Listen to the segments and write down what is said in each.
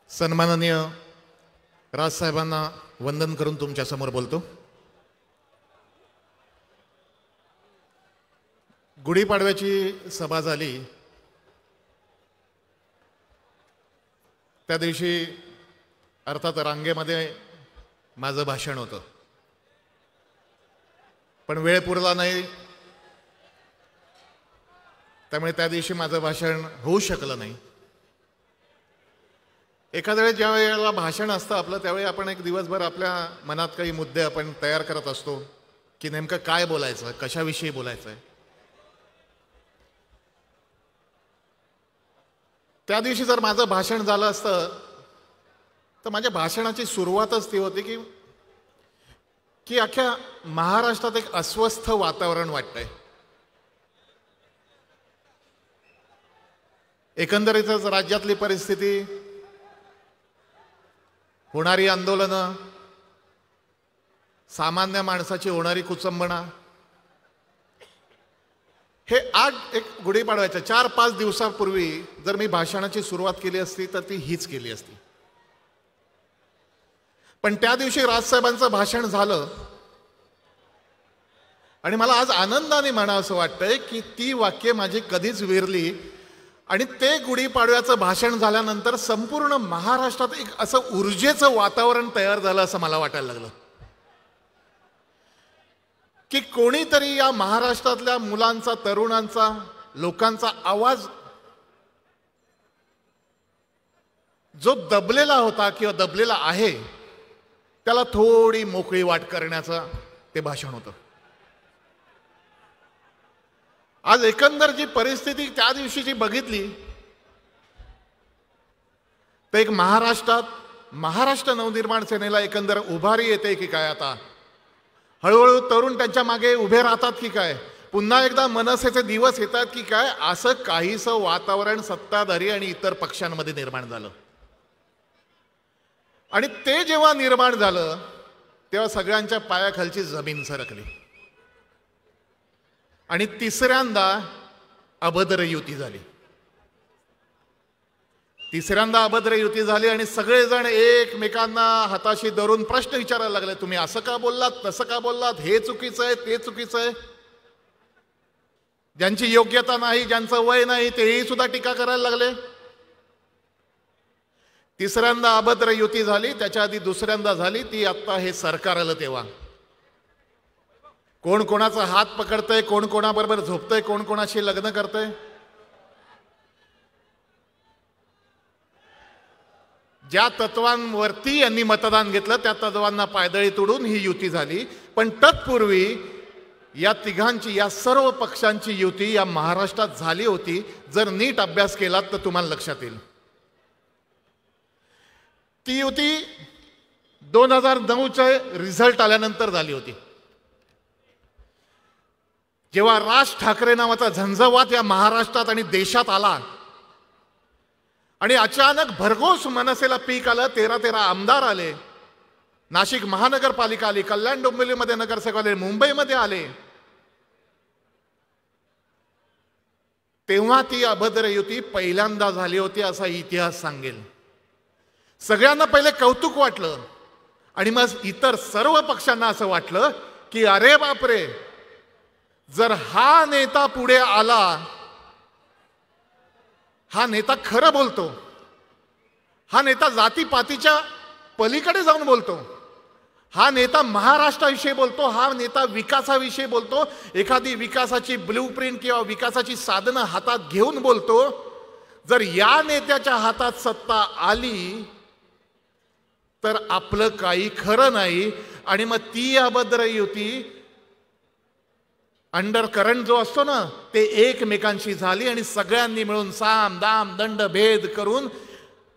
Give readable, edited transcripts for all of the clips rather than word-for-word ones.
सन्माननीय राजसाहेबांना वंदन करून तुमच्या समोर बोलतो। गुढीपाडव्याची सभा झाली त्या दिवशी अर्थात रांगेमध्ये माझं भाषण होतं, पण वेळ पुरला नाही, त्यामुळे त्या दिवशी माझं भाषण होऊ शकलं नाही। एखाद्या वेळेस ज्या वेळेला भाषण असतं आपलं त्यावेळी आपण एक दिवसभर आपल्या मनात काही मुद्दे आपण तयार करत असतो की नेमकं काय बोलायचं, कशाविषयी बोलायचं आहे। त्या दिवशी जर माझं भाषण झालं असतं तर माझ्या भाषणाची सुरुवातच ती होती की अख्ख्या महाराष्ट्रात एक अस्वस्थ वातावरण वाटतंय। एकंदरीतच राज्यातली परिस्थिती, होणारी आंदोलनं, सामान्य माणसाची होणारी कुचंबणा, हे एक गुढीपाडव्याच्या 4-5 दिवसापूर्वी जर मी भाषणाची सुरुवात केली असती तर ती हीच केली असती। पण त्या दिवशी राजसाहेबांचं भाषण झालं आणि मला आज आनंदाने म्हणावं असं वाटतंय की ती वाक्ये माझी कधीच विरली आणि ते गुढीपाडव्याचं भाषण झाल्यानंतर संपूर्ण महाराष्ट्रात एक असं ऊर्जेचं वातावरण तयार झालं असं मला वाटायला लागलं की कोणीतरी या महाराष्ट्रातल्या मुलांचा, तरुणांचा, लोकांचा आवाज जो दबलेला होता किंवा दबलेला आहे त्याला थोडी मोकळी वाट करण्याचं ते भाषण होतं। आज एकंदर जी परिस्थिती त्या दिवशीची बघितली तर एक महाराष्ट्र नवनिर्माण सेनेला एकंदर उभारी येते की काय, आता हळूहळू तरुण त्यांच्या मागे उभे राहतात की काय, पुन्हा एकदा मनसेचे दिवस येतात की काय, असं काहीसं वातावरण सत्ताधारी आणि इतर पक्षांमध्ये निर्माण झालं। आणि ते जेव्हा निर्माण झालं तेव्हा सगळ्यांच्या पायाखालची जमीन सरकली आणि तिसऱ्यांदा अभद्र युती झाली। आणि सगळेजण एकमेकांना हाताशी धरून प्रश्न विचारायला लागले, तुम्ही असं का बोललात, तसं का बोललात, हे चुकीचं आहे, ते चुकीचं आहे। ज्यांची योग्यता नाही, ज्यांचं वय नाही, तेही सुद्धा टीका करायला लागले। तिसऱ्यांदा अभद्र युती झाली, त्याच्या आधी दुसऱ्यांदा झाली, ती आता हे सरकार आलं तेव्हा। कोण कोणाचा हात पकडतंय, कोण कोणाबरोबर झोपतंय, कोण कोणाशी लग्न करतंय। ज्या तत्वांवरती यांनी मतदान घेतलं त्या तत्वांना पायदळी तोडून ही युती झाली। पण तत्पूर्वी या तिघांची, या सर्व पक्षांची युती या महाराष्ट्रात झाली होती। जर नीट अभ्यास केलात तर तुम्हाला लक्षात येईल। ती युती 2009चे रिझल्ट आल्यानंतर झाली होती, जेव्हा राज ठाकरे नावाचा झंझावात या महाराष्ट्रात आणि देशात आला आणि अचानक भरघोस मनसेला पीक आलं। 13 आमदार आले, नाशिक महानगरपालिका आली, कल्याण डोंबिवलीमध्ये नगरसेवक आले, मुंबईमध्ये आले। तेव्हा ती अभद्र युती पहिल्यांदा झाली होती असा इतिहास सांगेल। सगळ्यांना पहिले कौतुक वाटलं आणि मग इतर सर्व पक्षांना असं वाटलं की अरे बापरे, जर हा नेता पुढे आला, हा नेता खरं बोलतो, हा नेता जातीपातीच्या पलीकडे जाऊन बोलतो, हा नेता महाराष्ट्राविषयी बोलतो, हा नेता विकासाविषयी बोलतो, एखादी विकासाची ब्लूप्रिंट किंवा विकासाची साधनं हातात घेऊन बोलतो। जर या नेत्याच्या हातात सत्ता आली तर आपलं काही खरं नाही। आणि मग ती अभद्र युती, अंडर करंट जो असतो ना, ते एकमेकांशी झाली आणि सगळ्यांनी मिळून साम दाम दंड भेद करून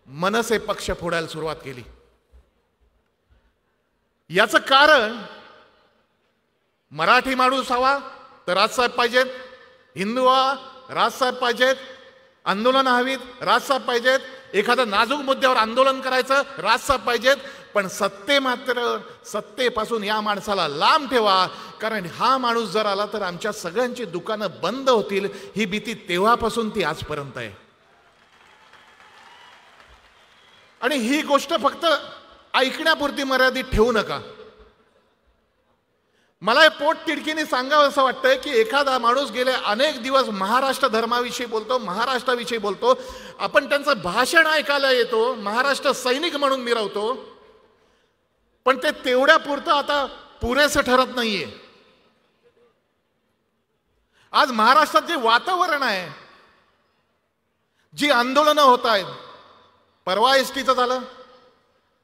मनसे पक्ष फोडायला सुरुवात केली। याचं कारण मराठी माणूस हवा तर राजसाहेब पाहिजेत, हिंदू हवा राजसाहेब पाहिजेत, आंदोलन हवीत राजसाहेब पाहिजेत, एखाद्या नाजूक मुद्द्यावर आंदोलन करायचं राजसाहेब पाहिजेत। पण सत्तेपासून या माणसाला लांब ठेवा, कारण हा माणूस जर आला तर आमच्या सगळ्यांची दुकानं बंद होतील, ही भीती तेव्हापासून ती आजपर्यंत आहे। आणि ही गोष्ट फक्त ऐकण्यापुरती मर्यादित ठेवू नका. मला हे पोट तिडकीने सांगावं असं वाटतंय की एखादा माणूस गेले अनेक दिवस महाराष्ट्र धर्माविषयी बोलतो, महाराष्ट्राविषयी बोलतो, आपण त्यांचं भाषण ऐकायला येतो, महाराष्ट्र सैनिक म्हणून मिरवतो, पण ते तेवढ्या पुरतं आता पुरेसं ठरत नाहीये. आज महाराष्ट्रात जे वातावरण आहे, जी आंदोलनं होत आहेत, परवा एसटीचं झालं,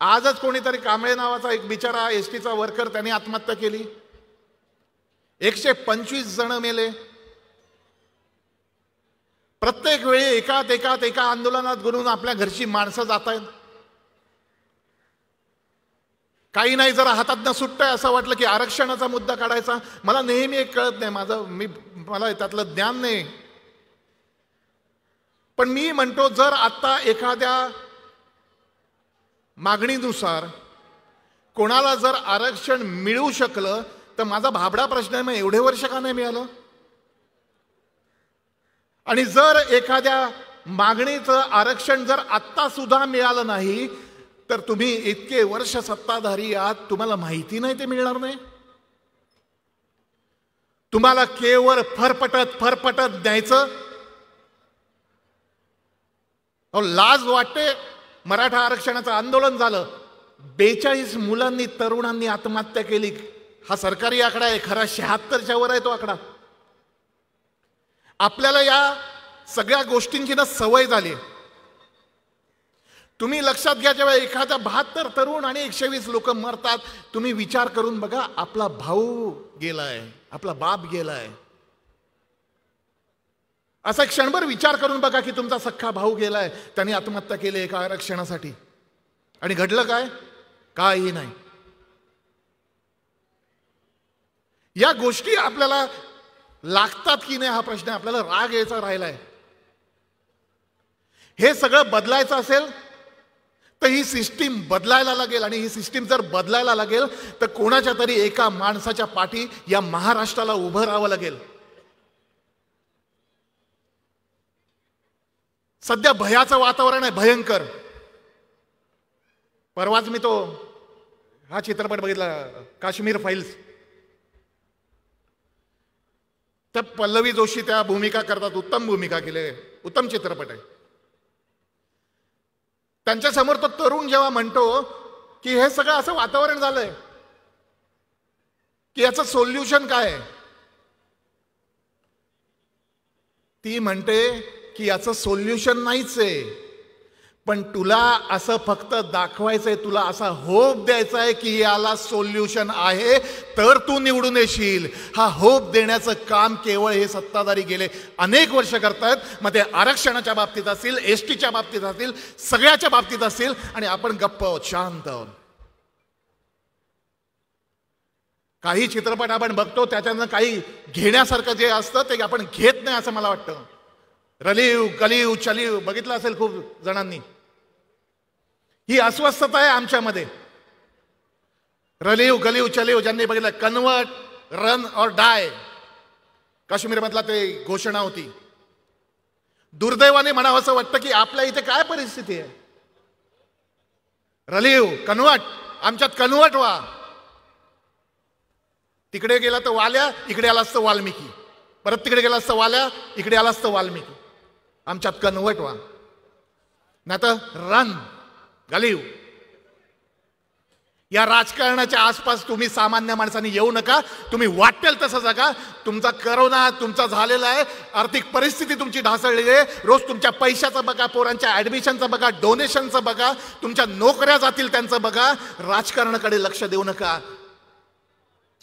आजच कोणीतरी कांबळे नावाचा एक बिचारा एसटीचा वर्कर त्यांनी आत्महत्या केली, 125 जण मेले. प्रत्येक वेळी एका आंदोलनात घडून आपल्या घरची माणसं जात आहेत. काही नाही, जरा हातातनं सुटतंय असं वाटलं की आरक्षणाचा मुद्दा काढायचा. मला नेहमी एक कळत नाही, मला त्यातलं ज्ञान नाही, पण मी म्हणतो जर आता एखाद्या मागणीनुसार कोणाला जर आरक्षण मिळू शकलं तर माझा भाबडा प्रश्न आहे, मग एवढे वर्ष का नाही मिळालं? आणि जर एखाद्या मागणीचं आरक्षण जर आत्ता सुद्धा मिळालं नाही तर तुम्ही इतके वर्ष सत्ताधारी आहात, तुम्हाला माहिती नाही ते मिळणार नाही? तुम्हाला केवळ फरफटत द्यायचं? लाज वाटते. मराठा आरक्षणाचं आंदोलन झालं, 42 मुलांनी, तरुणांनी आत्महत्या केली. हा सरकारी आकडा आहे, खरा 76च्या वर आहे तो आकडा. आपल्याला या सगळ्या गोष्टींची ना सवय झाली. तुम्ही लक्षात घ्या, जेव्हा एखादा 72 तरुण आणि 120 लोक मरतात, तुम्ही विचार करून बघा, आपला भाऊ गेलाय, आपला बाप गेलाय. असा क्षणभर विचार करून बघा की तुमचा सख्खा भाऊ गेलाय, त्यांनी आत्महत्या केली एका आरक्षणासाठी, आणि घडलं काय? काही नाही. या गोष्टी आपल्याला लागतात की नाही हा प्रश्न, आपल्याला राग यायचा राहिलाय. हे सगळं बदलायचं असेल तर ही सिस्टीम बदलायला लागेल, आणि ही सिस्टीम जर बदलायला लागेल तर कोणाच्या तरी एका माणसाच्या पाठी या महाराष्ट्राला उभं राहावं लागेल. सध्या भयाचं वातावरण आहे, भयंकर. परवाच मी हा चित्रपट बघितला, काश्मीर फाईल्स. त्या पल्लवी जोशी त्या भूमिका करतात, उत्तम भूमिका केली, उत्तम चित्रपट आहे. त्यांच्या समोर तो तरुण जेव्हा म्हणतो की हे सगळं असं वातावरण झालंय की याचं सोल्युशन काय आहे, ती म्हणते की याचं सोल्युशन नाहीच आहे, पण तुला असं फक्त दाखवायचंय, तुला असा होप द्यायचा आहे की याला सोल्युशन आहे तर तू निवडून येशील. हा होप देण्याचं काम केवळ हे सत्ताधारी गेले अनेक वर्ष करतायत. मग ते आरक्षणाच्या बाबतीत असेल, एसटीच्या बाबतीत असेल, सगळ्याच्या बाबतीत असेल, आणि आपण गप्प आहोत, शांत आहोत. काही चित्रपट आपण बघतो, त्याच्यानं काही घेण्यासारखं जे असतं ते आपण घेत नाही असं मला वाटतं. रलीव कलीव चलीव बघितलं असेल खूप जणांनी. ही अस्वस्थता आहे आमच्यामध्ये. रलीव गलीव चलीव ज्यांनी बघितलं, कन्वर्ट, रन और डाय, काश्मीरमधला ते घोषणा होती. दुर्दैवाने म्हणावं असं वाटतं की आपल्या इथे काय परिस्थिती आहे. रलीव कन्वर्ट, आमच्यात कन्वर्ट व्हा. तिकडे गेला तर वाल्या, इकडे आला असतं वाल्मिकी, परत तिकडे गेला असतं वाल्या, इकडे आला असतं वाल्मिकी. आमच्यात कन्वर्ट व्हा, नाही तर रन गलीव. या राजकारणाच्या आसपास तुम्ही सामान्य माणसांनी येऊ नका. तुम्ही वाटेल तसं जगा. तुमचा करोना तुमचा झालेला आहे, आर्थिक परिस्थिती तुमची ढासळलेली आहे. रोज तुमच्या पैशाचं बघा, पोरांच्या ऍडमिशनचं बघा, डोनेशनचं बघा, तुमच्या नोकऱ्या जातील त्यांचं बघा. राजकारणाकडे लक्ष देऊ नका,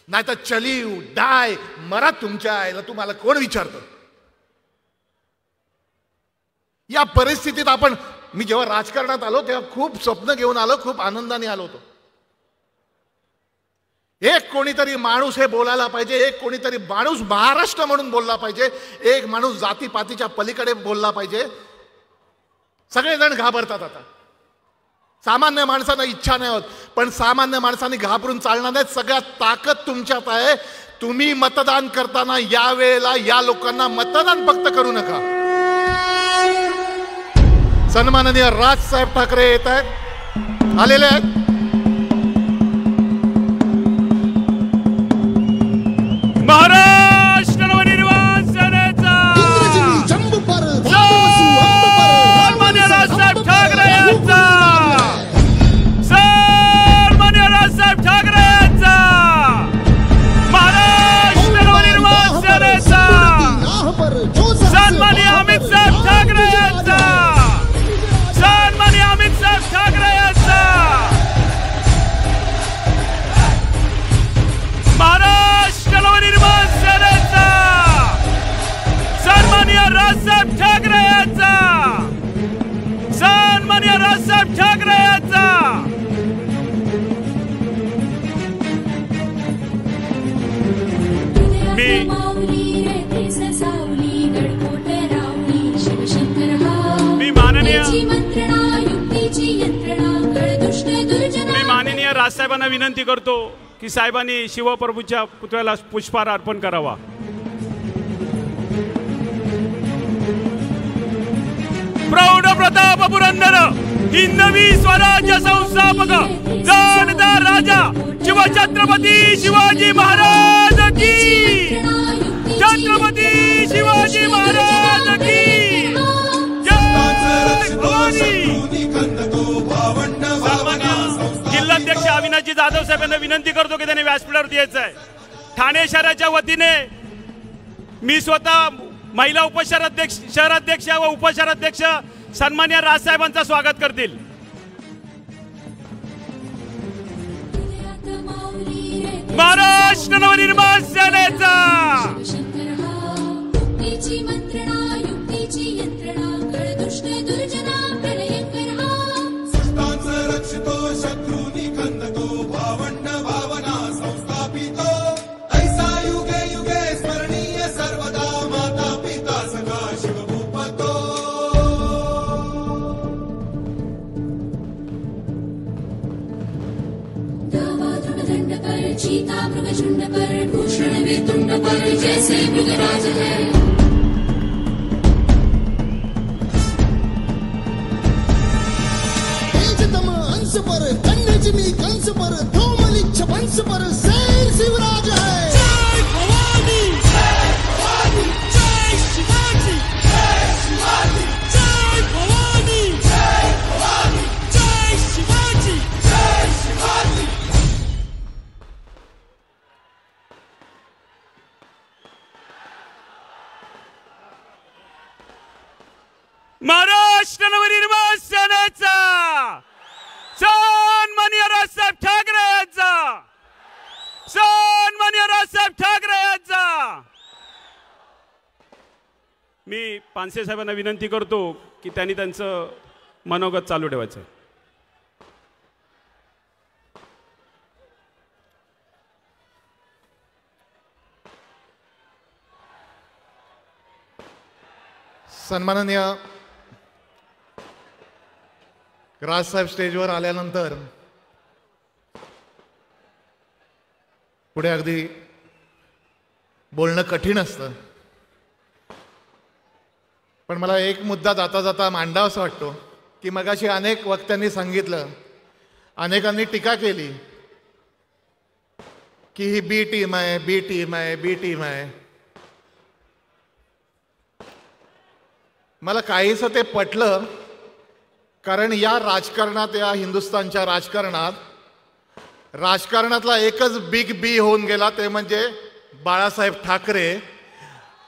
नाही तर चलीव डाय मरा तुमच्या आईला तुम्हाला कोण विचारतं. या परिस्थितीत मी जेव्हा राजकारणात आलो तेव्हा खूप स्वप्न घेऊन आलो, खूप आनंदाने आलो होतो. एक कोणीतरी माणूस हे बोलायला पाहिजे, एक कोणीतरी माणूस महाराष्ट्र म्हणून बोलला पाहिजे, एक माणूस जातीपातीच्या पलीकडे बोलला पाहिजे. सगळेजण घाबरतात आता. सामान्य माणसांना इच्छा नाही होत, पण सामान्य माणसांनी घाबरून चालणार नाही. सगळ्यात ताकद तुमच्यात आहे. तुम्ही मतदान करताना यावेळेला या लोकांना मतदान फक्त करू नका. सन्माननीय राजसाहेब ठाकरे येत आहेत. आलेले आहेत. महाराष्ट्र नवनिर्माण सेनेचा सन्मान्य राजसाहेब ठाकरे यांचा, सन्मान्य राजसाहेब ठाकरे यांचा, महाराष्ट्र नवनिर्माण सेनेचा सन्मान्य अमित साहेब ठाकरे यांचा, सन्मान्य अमित साहेब ठाकरे यांचा, महाराष्ट्र नवनिर्माण सेनेचा सन्मान्य राजसाहेब ठाकरे यांचा, सन्मान्य राजसाहेब ठाकरे यांचा. मी माननीय राजसाहेबांना विनंती करतो की साहेबांनी शिवप्रभूच्या पुतळ्याला पुष्पहार अर्पण करावा. प्रौढ प्रताप पुरंदर हिंदवी स्वराज्य संस्थापक जाणता राजा शिवछत्रपती शिवाजी महाराज की, छत्रपती शिवाजी महाराज की जय भवानी. जिल्हाध्यक्ष अविनाशजी जाधव साहेबांना विनंती करतो की त्यांनी व्यासपीठावर यायचं आहे. ठाणे शहराच्या वतीने मी स्वतः महिला उपशहराध्यक्ष, शहराध्यक्ष व उपशहराध्यक्ष सन्मान्य राजसाहेबांचं स्वागत करतील. महाराष्ट्र नवनिर्माण सेनेचा चीता मृगचुंड पर भूषण वेतुंड पर जैसे मृगराज है. तेजतम अंश पर कन्याजिमी कंस पर धूमलिच्छ वंश पर शेर शिवराज है. जय भवानी, जय भवानी, जय शिवाजी, जय शिवाजी, जय भवानी, जय भवानी, जय शिवाजी, जय शिवाजी. महाराष्ट्र नवनिर्माण सेनेचा सन्मान्य राजसाहेब ठाकरे यांचा, सन्मान्य राजसाहेब ठाकरे यांचा. मी पानसे साहेबांना विनंती करतो की त्यांनी त्यांचं मनोगत चालू ठेवायचं. सन्माननीय राजसाहेब स्टेजवर आल्यानंतर पुढे अगदी बोलणं कठीण असतं, पण मला एक मुद्दा जाता जाता मांडावा असं वाटतो की मगाशी अनेक वक्त्यांनी सांगितलं, अनेकांनी टीका केली की ही बी टीम आहे, बी टीम आहे, बी टीम आहे. मला काहीसं ते पटलं, कारण या राजकारणात, या हिंदुस्थानच्या राजकारणातला एकच बिग बी होऊन गेला, ते म्हणजे बाळासाहेब ठाकरे.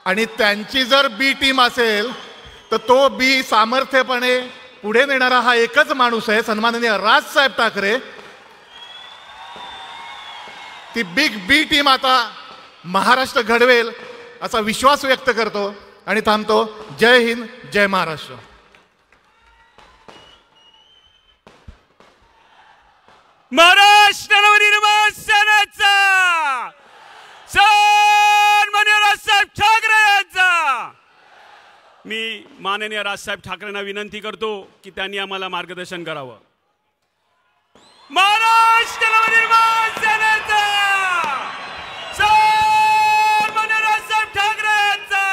आणि त्यांची जर बी टीम असेल तर तो बी सामर्थ्यपणे पुढे नेणारा हा एकच माणूस आहे, सन्माननीय राजसाहेब ठाकरे. ती बिग बी टीम आता महाराष्ट्र घडवेल असा विश्वास व्यक्त करतो आणि थांबतो. जय हिंद, जय महाराष्ट्र. महाराष्ट्र नवनिर्माण सेनेचा सन्मान्य राजसाहेब ठाकरे यांचा. मी माननीय राजसाहेब ठाकरेंना विनंती करतो की त्यांनी आम्हाला मार्गदर्शन करावं. महाराष्ट्र नवनिर्माण सेनेचा सन्मान्य राजसाहेब ठाकरे यांचा.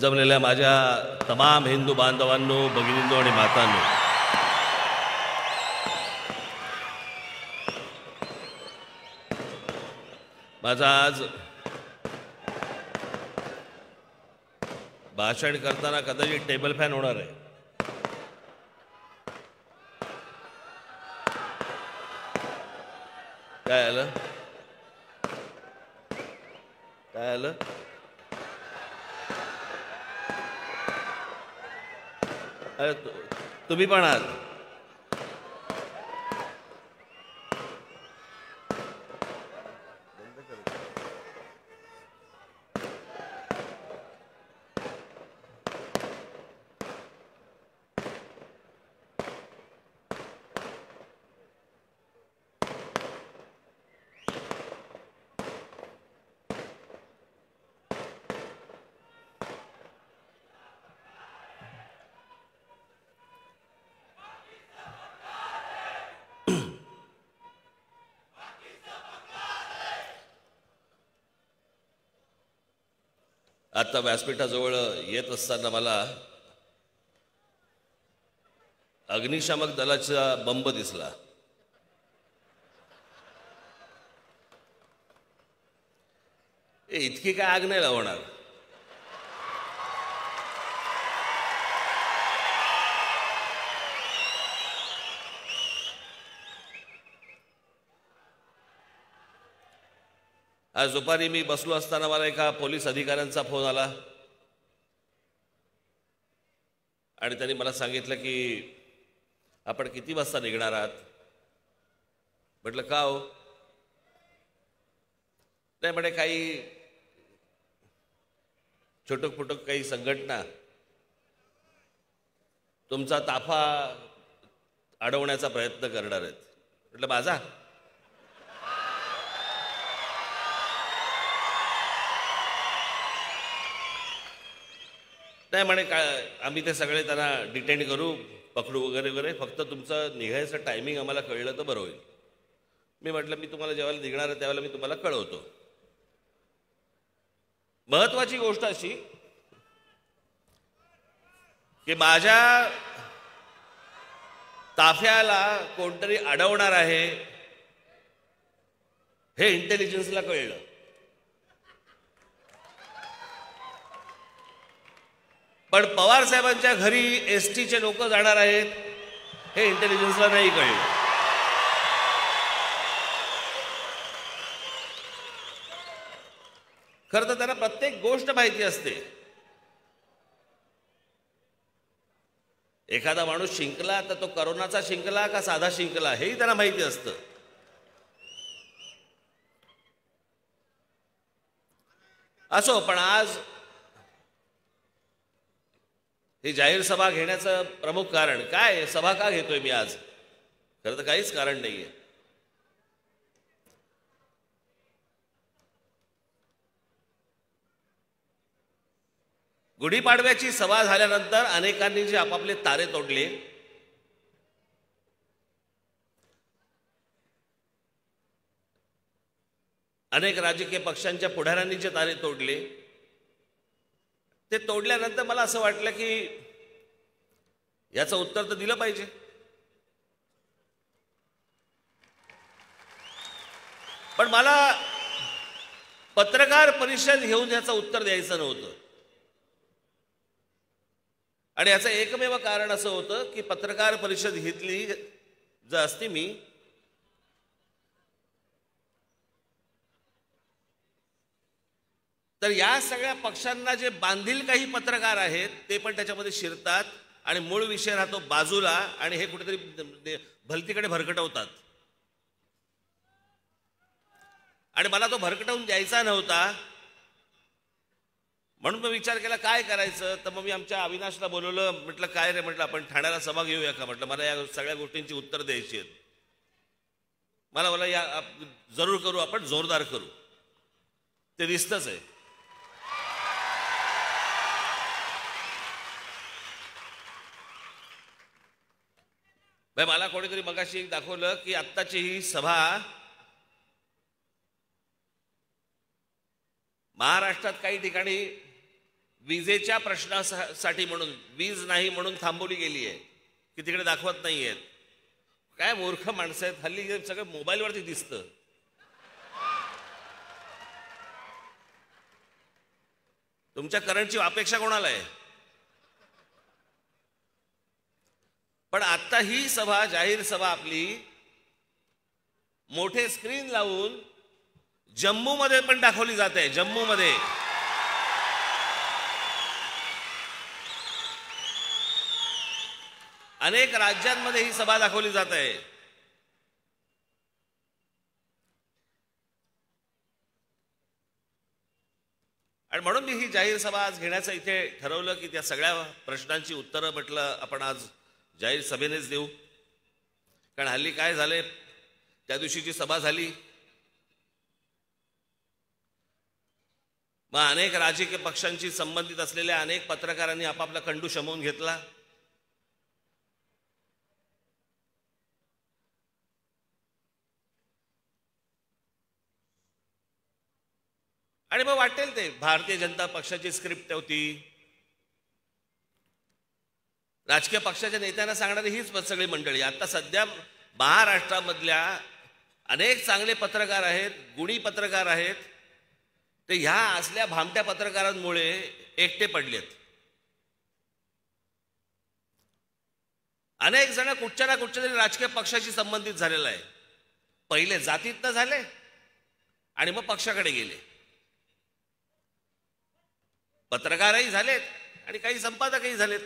जमलेल्या माझ्या तमाम हिंदू बांधवांनो, भगिनींनो आणि मातांनो, माझा आज भाषण करताना कदाचित टेबल फॅन होणार आहे. काय आलं? काय आलं? अरे तुम्ही पण आहात. आता व्यासपीठाजवळ येत असताना मला अग्निशामक दलाचा बंब दिसला. इतकी काय आग नाही लावणार. आज दुपारी मी बसलो असताना मला एका पोलीस अधिकाऱ्यांचा फोन आला आणि त्यांनी मला सांगितलं की आपण किती वाजता निघणार आहात. म्हटलं का हो? नाही म्हणे काही छोटक फुटक काही संघटना तुमचा ताफा अडवण्याचा प्रयत्न करणार आहेत. म्हटलं माझा? नाही म्हणे काय, आम्ही ते सगळे त्यांना डिटेन करू, पकडू वगैरे वगैरे, फक्त तुमचं निघायचं टायमिंग आम्हाला कळलं तर बरं होईल. मी म्हटलं मी तुम्हाला जेव्हा निघणार आहे त्यावेळेला मी तुम्हाला कळवतो. महत्वाची गोष्ट अशी की माझ्या ताफ्याला कोणतरी अडवणार आहे हे इंटेलिजन्सला कळलं. पण पवार साहेबांच्या घरी एसटीचे लोक जाणार आहेत हे इंटेलिजन्सला नाही कळलं. खरं तर त्यांना प्रत्येक गोष्ट माहिती असते. एखादा माणूस शिंकला तर तो करोनाचा शिंकला का साधा शिंकला हेही त्यांना माहिती असतं. असो, पण आज ही जाहीर सभा घेण्याचं प्रमुख कारण काय? सभा का घेतोय मी आज? खरं तर काहीच कारण नाहीये. गुढीपाडव्याची सभा झाल्यानंतर अनेकांनी जे आपापले तारे तोडले, अनेक राजकीय पक्षांच्या पुढाऱ्यांनी जे तारे तोडले, ते तोडल्यानंतर मला असं वाटलं की याचं उत्तर तर दिलं पाहिजे. पण मला पत्रकार परिषद घेऊन याचं उत्तर द्यायचं नव्हतं. आणि याचं एकमेव कारण असं होतं की पत्रकार परिषद घेतली जर असती मी, तर या सगळ्या पक्षांना जे बांधील काही पत्रकार आहेत ते पण त्याच्यामध्ये शिरतात आणि मूळ विषय राहतो बाजूला आणि हे कुठेतरी भलतीकडे भरकटवतात. आणि मला तो भरकटवून द्यायचा नव्हता. म्हणून मी विचार केला काय करायचं. तर मग मी आमच्या अविनाशला बोलवलं. म्हटलं काय रे, म्हटलं आपण ठाण्याला सभा घेऊया का? म्हटलं मला या सगळ्या गोष्टींची उत्तर द्यायची आहेत. मला या जरूर करू, आपण जोरदार करू. ते दिसतच आहे. भाई मला कोणीतरी मगाशी दाखवलं की आत्ताची ही सभा महाराष्ट्रात काही ठिकाणी विजेच्या प्रश्नासाठी म्हणून वीज नाही म्हणून थांबवली गेली आहे की तिकडे दाखवत नाहीयेत. काय मूर्ख माणसं आहेत हल्ली, सगळं मोबाईलवरती दिसतं. तुमच्या करंटची अपेक्षा कोणाला आहे? पण आता ही सभा, जाहीर सभा आपली मोठे स्क्रीन लावून जम्मूमध्ये पण दाखवली जाते. जम्मूमध्ये अनेक राज्यांमध्ये ही सभा दाखवली जात आहे. आणि म्हणून मी ही जाहीर सभा आज घेण्याचं इथे ठरवलं की त्या सगळ्या प्रश्नांची उत्तरं म्हटलं आपण आज जाहीर सभेनेच देऊ. कारण हल्ली काय झालंय, त्या दिवशीची सभा झाली, मग अनेक राजकीय पक्षांशी संबंधित असलेल्या अनेक पत्रकारांनी आपापला कंडू शमवून घेतला. आणि मग वाटेल ते भारतीय जनता पक्षाची स्क्रिप्ट होती. राजकीय पक्षाच्या नेत्यांना सांगणारी हीच सगळी मंडळी. आता सध्या महाराष्ट्रामधल्या अनेक चांगले पत्रकार आहेत, गुणी पत्रकार आहेत, ते ह्या असल्या भामट्या पत्रकारांमुळे एकटे पडलेत. अनेक जण कुठच्या ना कुठच्या तरी राजकीय पक्षाशी संबंधित झालेला आहे. पहिले जातीतनं झाले आणि मग पक्षाकडे गेले. पत्रकारही झालेत आणि काही संपादकही झालेत.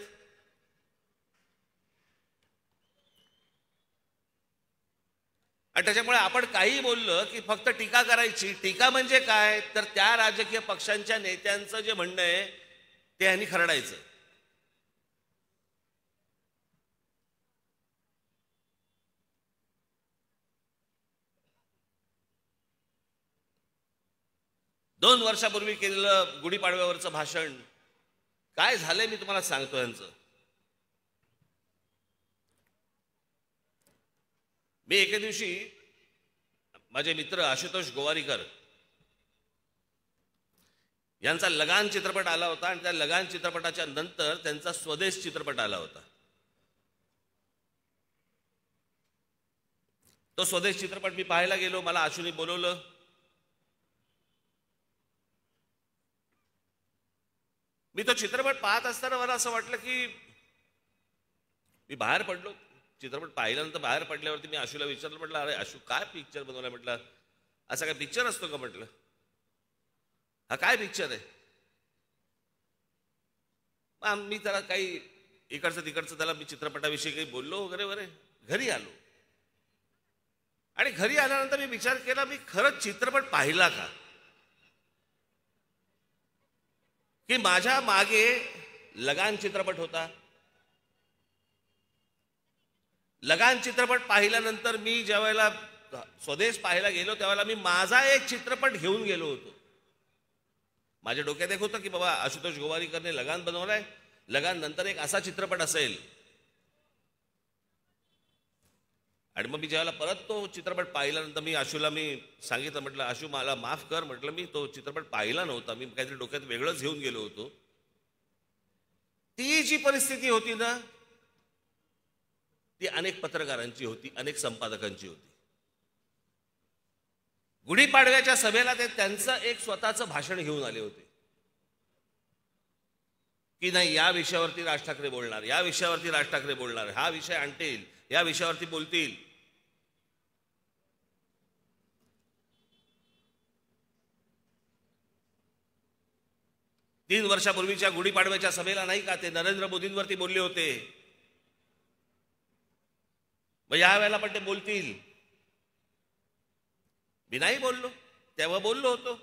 आणि त्याच्यामुळे आपण काही बोललं की फक्त टीका करायची. टीका म्हणजे काय, तर त्या राजकीय पक्षांच्या नेत्यांचं जे म्हणणं आहे ते यांनी खरडायचं. दोन वर्षापूर्वी केलेलं गुढीपाडव्यावरचं भाषण काय झालंय मी तुम्हाला सांगतो. यांचं मी एके दिवशी माझे मित्र आशुतोष गोवारीकर यांचा लगान चित्रपट आला होता आणि त्या लगान चित्रपटाच्या नंतर त्यांचा स्वदेश चित्रपट आला होता. तो स्वदेश चित्रपट मी पाहायला गेलो. मला आशुने बोलवलं. मी तो चित्रपट पाहत असताना मला असं वाटलं की मी बाहेर पडलो. चित्रपट पाहिल्यानंतर बाहेर पडल्यावरती मी आशूला विचारलं, म्हटलं अरे आशू काय पिक्चर बनवलाय? म्हटलं असा काय पिक्चर असतो का? म्हटलं हा काय पिक्चर आहे? मी त्याला काही इकडचं तिकडचं त्याला मी चित्रपटाविषयी काही बोललो वगैरे वगैरे. घरी आलो आणि घरी आल्यानंतर मी विचार केला मी खरंच चित्रपट पाहिला का, की माझ्या मागे लगान चित्रपट होता. लगान चित्रपट पाहिल्यानंतर मी ज्या वेळेला स्वदेश पाहायला गेलो त्यावेळेला मी माझा एक चित्रपट घेऊन गेलो होतो. माझ्या डोक्यात एक होतं की बाबा आशुतोष गोवारीकरने लगान बनवलाय, लगान नंतर एक असा चित्रपट असेल. आणि मग मी ज्यावेळेला परत तो चित्रपट पाहिल्यानंतर मी आशूला मी सांगितलं, म्हटलं आशू मला माफ कर, म्हटलं मी तो चित्रपट पाहिला नव्हता, मी काहीतरी डोक्यात वेगळंच घेऊन गेलो होतो. ती जी परिस्थिती होती ना ती अनेक पत्रकारांची होती, अनेक संपादकांची होती. गुढीपाडव्याच्या सभेला ते त्यांचं एक स्वतःचं भाषण घेऊन आले होते की नाही या विषयावरती राज ठाकरे बोलणार, या विषयावरती राज ठाकरे बोलणार, हा विषय आणतील, या विषयावरती बोलतील. तीन वर्षापूर्वीच्या गुढीपाडव्याच्या सभेला नाही का ते नरेंद्र मोदींवरती बोलले होते. मग या वेळेला पण ते बोलतील. मी नाही बोललो, तेव्हा बोललो होतो,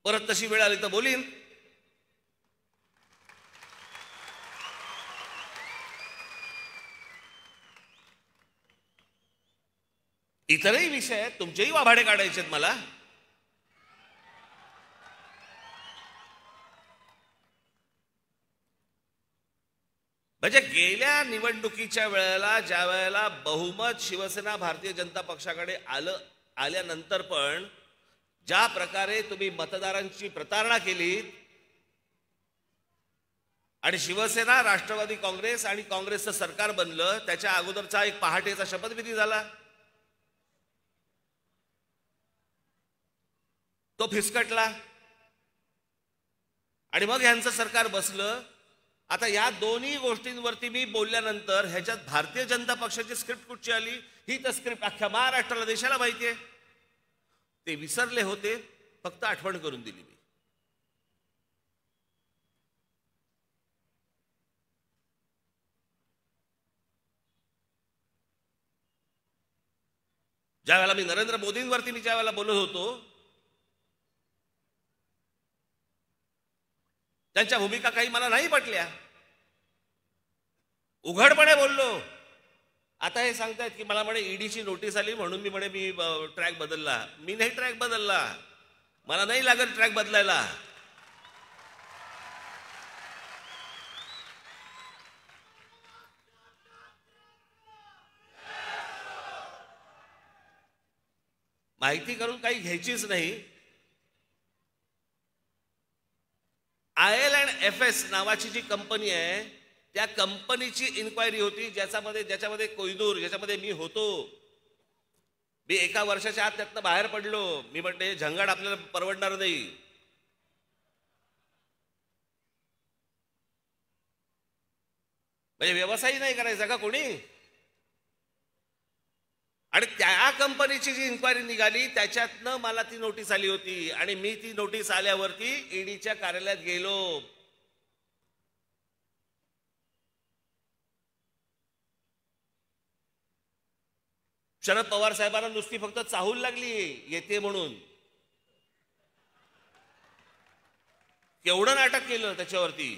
परत तशी वेळ आली तर बोलीन. इतरही विषय आहेत, तुमचेही वाभाडे काढायचे आहेत मला. म्हणजे गेल्या निवडणुकीच्या वेळेला ज्या वेळेला बहुमत शिवसेना भारतीय जनता पक्षाकडे आल्यानंतर पण ज्या प्रकारे तुम्ही मतदारांची प्रतारणा केली आणि शिवसेना, राष्ट्रवादी काँग्रेस आणि काँग्रेसचं सरकार बनलं त्याच्या अगोदरचा एक पहाटेचा शपथविधी झाला, तो फिसकटला आणि मग यांचं सरकार बसलं. आता या दोन्ही गोष्टींवरती मी बोलल्यानंतर ह्याच्यात भारतीय जनता पक्षाची स्क्रिप्ट कुठची आली, ही तर स्क्रिप्ट अख्ख्या महाराष्ट्राला, देशाला माहिती आहे. ते विसरले होते, फक्त आठवण करून दिली मी. ज्या वेळेला मी नरेंद्र मोदींवरती मी ज्या वेळेला बोलत होतो, त्यांच्या भूमिका काही मला नाही पटल्या, उघडपणे बोललो. आता हे सांगतायत की मला म्हणे ईडीची नोटीस आली म्हणून मी म्हणे मी ट्रॅक बदलला. मी नाही ट्रॅक बदलला, मला नाही लागत ट्रॅक बदलायला. माहिती करून काही घ्यायचीच नाही. IL&FS नावाची जी कंपनी आहे, त्या कंपनीची इन्क्वायरी होती, ज्याच्यामध्ये कोहिनूर, ज्याच्यामध्ये मी होतो. मी 1 वर्षाच्या आत त्यातनं बाहेर पडलो. मी म्हटले झंगाट आपल्याला परवडणार नाही. म्हणजे व्यवसाय नाही करायचा का कोणी? आणि त्या कंपनीची जी इन्क्वायरी निघाली त्याच्यातनं मला ती नोटीस आली होती आणि मी ती नोटीस आल्यावरती ईडीच्या कार्यालयात गेलो. शरद पवार साहेबांना नुसती फक्त चाहूल लागली येते म्हणून. केवढं नाटक केलं त्याच्यावरती.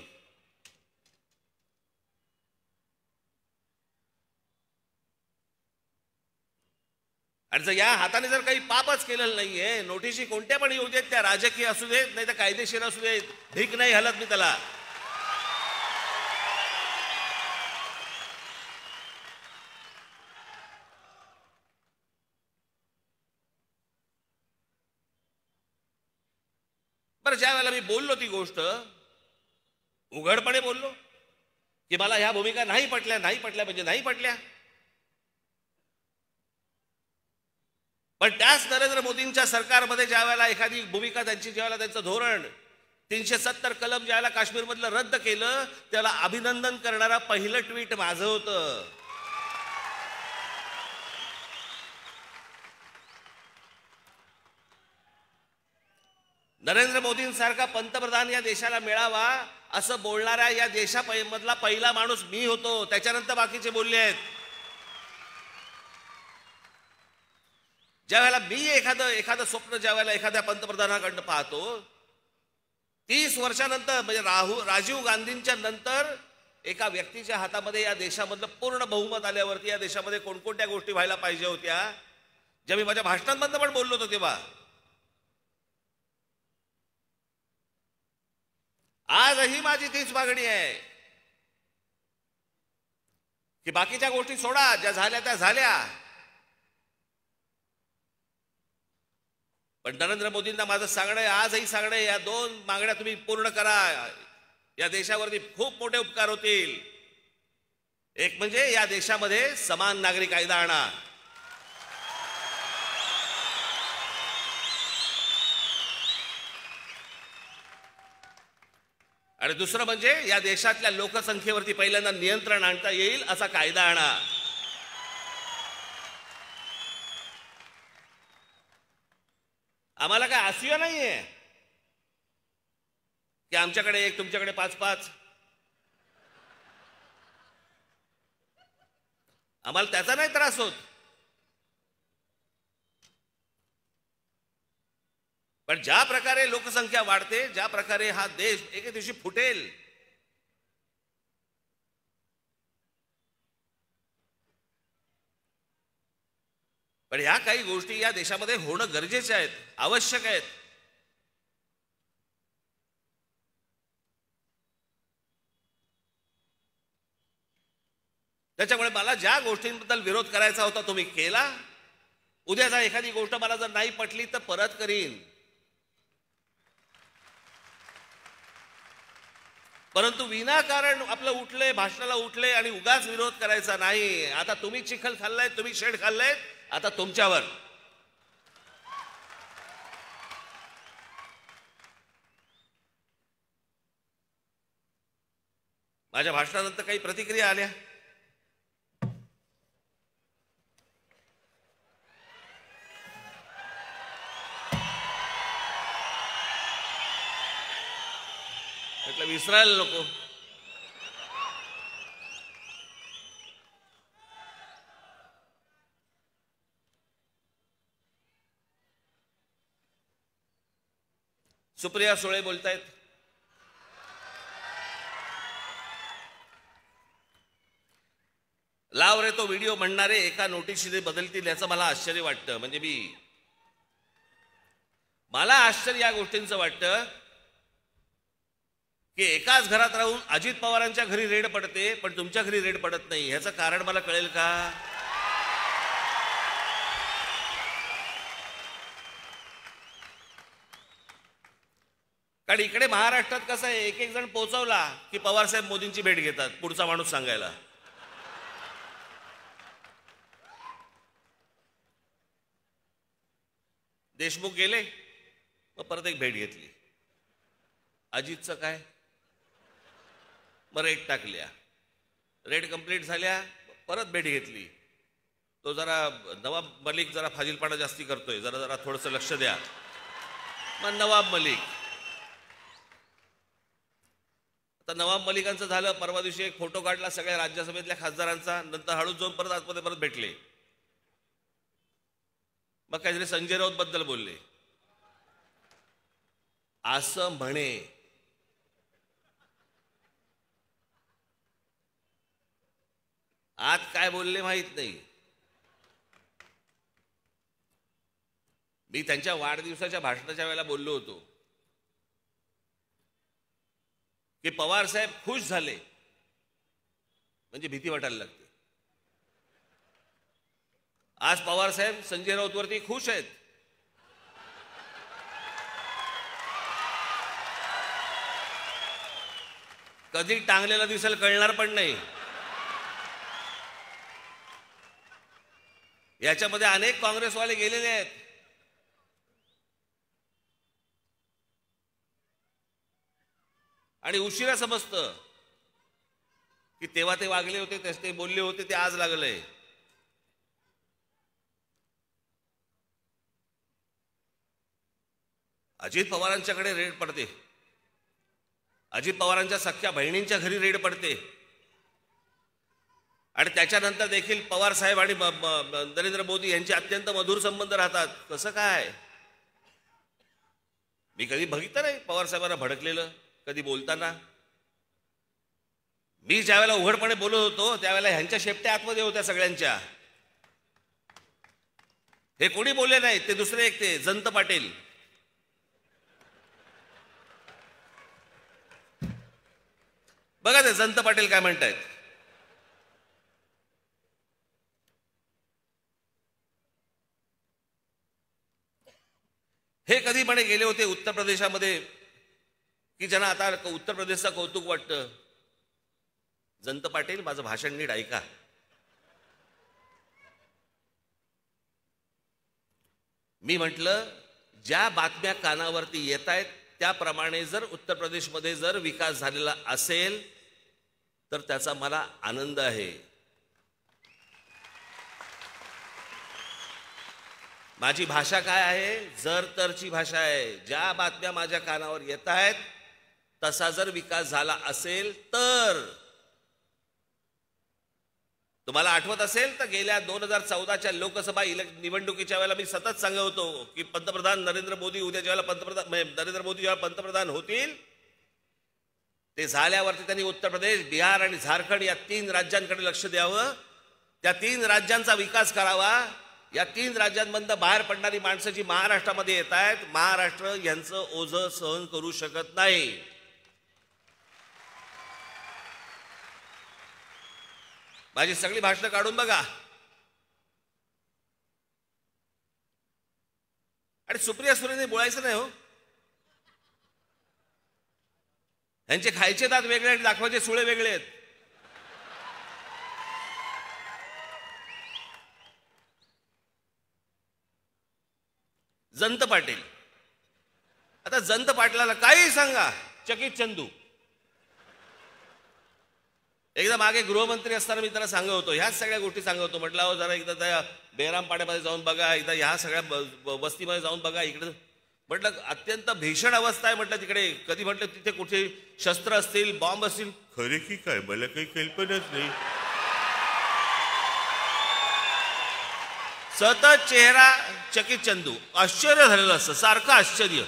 आणि जर या हाताने जर काही पापच केलेलं नाहीये, नोटीसी कोणत्या पण येऊ देत, त्या राजकीय असू देत नाही तर कायदेशीर असू देत, भीक नाही हलत मी त्याला. बरं, ज्या वेळेला मी बोललो ती गोष्ट उघडपणे बोललो की मला ह्या भूमिका नाही पटल्या म्हणजे नाही पटल्या. पण त्याच नरेंद्र मोदींच्या सरकारमध्ये ज्या वेळेला एखादी भूमिका त्यांची, ज्यावेळेला त्यांचं धोरण 370 कलम ज्यावेळेला काश्मीरमधलं रद्द केलं, त्याला अभिनंदन करणारा पहिलं ट्विट माझं होतं. नरेंद्र मोदींसारखा पंतप्रधान या देशाला मिळावा असं बोलणाऱ्या या देशामधला पहिला माणूस मी होतो. त्याच्यानंतर बाकीचे बोलले आहेत. ज्या वेळेला मी एखादं स्वप्न ज्या वेळेला एखाद्या पंतप्रधानाकडनं पाहतो, 30 वर्षानंतर म्हणजे राजीव गांधींच्या नंतर एका व्यक्तीच्या हातामध्ये या देशामधलं पूर्ण बहुमत आल्यावरती या देशामध्ये कोणकोणत्या गोष्टी व्हायला पाहिजे होत्या, ज्या मी माझ्या भाषणांमधनं पण बोललो होतो तेव्हा. आजही माझी तीच मागणी आहे की बाकीच्या गोष्टी सोडा, ज्या झाल्या त्या झाल्या. पण नरेंद्र मोदींना माझं सांगणं आहे, आजही सांगणं आहे, या 2 मागण्या तुम्ही पूर्ण करा. या देशावरती खूप मोठे उपकार होतील. एक म्हणजे या देशामध्ये समान नागरी कायदा आणा. आणि दुसरं म्हणजे या देशातल्या लोकसंख्येवरती पहिल्यांदा नियंत्रण आणता येईल असा कायदा आणा. आम्हाला काय असूया नाहीये की आमच्याकडे 1 तुमच्याकडे 5-5. आम्हाला त्याचा नाही त्रास होत. पण ज्या प्रकारे लोकसंख्या वाढते, ज्या प्रकारे हा देश एके दिवशी फुटेल, पण ह्या काही गोष्टी या देशामध्ये होणं गरजेच्या आहेत, आवश्यक आहेत. त्याच्यामुळे मला ज्या गोष्टींबद्दल विरोध करायचा होता तो मी केला. उद्या जर एखादी गोष्ट मला जर नाही पटली तर परत करीन. परंतु विनाकारण आपलं उठले, भाषणाला उठले आणि उगाच विरोध करायचा नाही. आता तुम्ही चिखल खाल्लाय, तुम्ही शेड खाल्लाय, आता तुमच्यावर. माझ्या भाषणानंतर काही प्रतिक्रिया आल्या. म्हटलं विसरायला नको. सुप्रिया सुळे बोलतायत. लाव रे तो व्हिडिओ म्हणणारे एका नोटीशीने बदलतील याचं मला आश्चर्य वाटतं. म्हणजे मला आश्चर्य या गोष्टींचं वाटतं की एकाच घरात राहून अजित पवारांच्या घरी रेड पडते पण तुमच्या घरी रेड पडत नाही. ह्याचं कारण मला कळेल का? कारण इकडे महाराष्ट्रात कसं आहे, एक एक जण पोहोचवला की पवारसाहेब मोदींची भेट घेतात पुढचा माणूस सांगायला. देशमुख गेले मग परत एक भेट घेतली. अजितचं काय, मग रेड टाकल्या, रेड कंप्लीट झाल्या, परत भेट घेतली. तो जरा नवाब मलिक जरा फाजीलपणा जास्ती करतोय, जरा जरा थोडंसं लक्ष द्या. मग नवाब मलिक, आता नवाब मलिकांचं झालं. परवा दिवशी एक फोटो काढला सगळ्या राज्यसभेतल्या खासदारांचा, नंतर हळूच जाऊन परत आतमध्ये परत भेटले. मग काहीतरी संजय राऊत बद्दल बोलले. असं म्हणे आज काय बोलले माहित नाही. मी त्यांच्या वाढदिवसाच्या भाषणाच्या वेळेला बोललो होतो की पवार साहेब खुश झाले म्हणजे भीती वाटायला लागते. आज पवार साहेब संजय राऊतवरती खुश आहेत. कधी टांगलेला दिसेल कळणार पण नाही. याच्यामध्ये अनेक काँग्रेसवाले गेलेले आहेत. आणि उशिरा समजतं की तेव्हा ते वागले होते, ते बोलले होते, ते आज लागलंय. अजित पवारांच्याकडे रेड पडते, अजित पवारांच्या सख्या बहिणींच्या घरी रेड पडते, आणि त्याच्यानंतर देखील पवार साहेब आणि नरेंद्र मोदी यांचे अत्यंत मधुर संबंध राहतात. कसं काय? मी कधी बघितलं नाही पवार साहेबांना भडकलेलं कधी बोलताना. मी ज्यावेळेला उघडपणे बोलत होतो त्यावेळेला ह्यांच्या शेपट्या आतमध्ये होत्या सगळ्यांच्या. हे कोणी बोलले नाही, ते दुसरे एक ते जयंत पाटील. बघा ते जयंत पाटील काय म्हणतायत. हे कधी म्हणे गेले होते उत्तर प्रदेशामध्ये की ज्यांना आता उत्तर प्रदेशचं कौतुक वाटतं. जयंत पाटील माझं भाषण नीट ऐका. मी म्हटलं ज्या बातम्या कानावरती येत आहेत त्याप्रमाणे जर उत्तर प्रदेशमध्ये जर विकास झालेला असेल तर त्याचा मला आनंद आहे. माझी भाषा काय आहे? जर तरची भाषा आहे. ज्या बातम्या माझ्या कानावर येत आहेत तसा जर विकास झाला असेल तर. तुम्हाला आठवत असेल तर गेल्या 2014च्या लोकसभा निवडणुकीच्या वेळेला मी सतत सांगत होतो की पंतप्रधान नरेंद्र मोदी उद्या ज्यावेळेला नरेंद्र मोदी जेव्हा पंतप्रधान होतील ते झाल्यावरती त्यांनी उत्तर प्रदेश, बिहार आणि झारखंड या 3 राज्यांकडे लक्ष द्यावं. त्या 3 राज्यांचा विकास करावा. या 3 राज्यांमधून बाहेर पडणारी माणसं जी महाराष्ट्रामध्ये येत आहेत, महाराष्ट्र यांचं ओझं सहन करू शकत नाही. माझी सगळी भाषणं काढून बघा. आणि सुप्रिया सुळेंनी बोलायचं नाही हो. ह्यांचे खायचे दात वेगळे आणि दाखवायचे सुळे वेगळे आहेत. जयंत पाटील, आता जयंत पाटलाला काही सांगा, चकित चंदू. एकदा मागे गृहमंत्री असताना मी त्याला सांगत होतो, ह्याच सगळ्या गोष्टी सांगत होतो. म्हटलं अहो जरा एकदा त्या बेराम पाड्यामध्ये जाऊन बघा, एकदा ह्या सगळ्या वस्तीमध्ये जाऊन बघा. इकडे म्हटलं अत्यंत भीषण अवस्था आहे म्हटलं तिकडे. कधी म्हटलं तिथे कुठे शस्त्र असतील, बॉम्ब असतील. खरे की काय मला काही कल्पनाच नाही. सतत चेहरा चकित चंदू. आश्चर्य झालेलं असतं, सारखं आश्चर्य.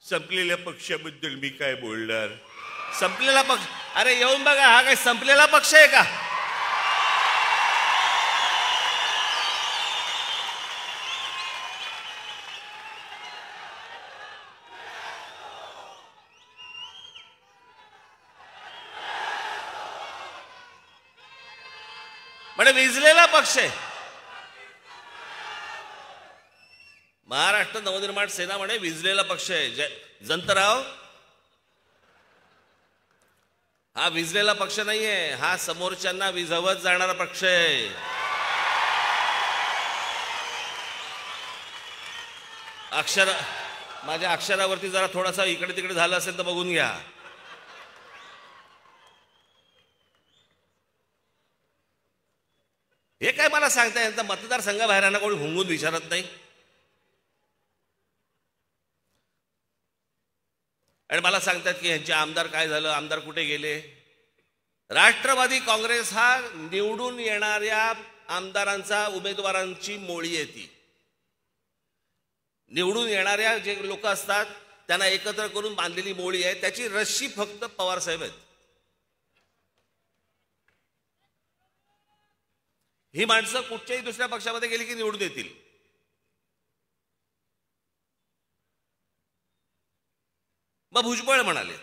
संपलेल्या पक्षाबद्दल मी काय बोलणार. संपलेला पक्ष, अरे येऊन बघा, हा काय संपलेला पक्ष आहे का? म्हणजे विजलेला पक्ष आहे. महाराष्ट्र नवनिर्माण सेना म्हणे विजलेला पक्ष आहे. जयंतराव, हा विजलेला पक्ष नाहीये, हा समोरच्यांना विझवत जाणारा पक्ष आहे. माझ्या अक्षरावरती जरा थोडासा इकडे तिकडे झालं असेल तर बघून घ्या. हे काय मला सांगताय, यांचा मतदारसंघाबाहेर कोणी हुंगून विचारत नाही. आणि मला सांगतात की यांचे आमदार काय झालं, आमदार कुठे गेले. राष्ट्रवादी काँग्रेस हा निवडून येणाऱ्या आमदारांचा, उमेदवारांची मोळी आहे. ती निवडून येणाऱ्या जे लोक असतात त्यांना एकत्र करून बांधलेली मोळी आहे. त्याची रस्सी फक्त पवार साहेब आहेत. ही माणसं कुठच्याही दुसऱ्या पक्षामध्ये गेली की निवडून येतील. मग भुजबळ म्हणाले,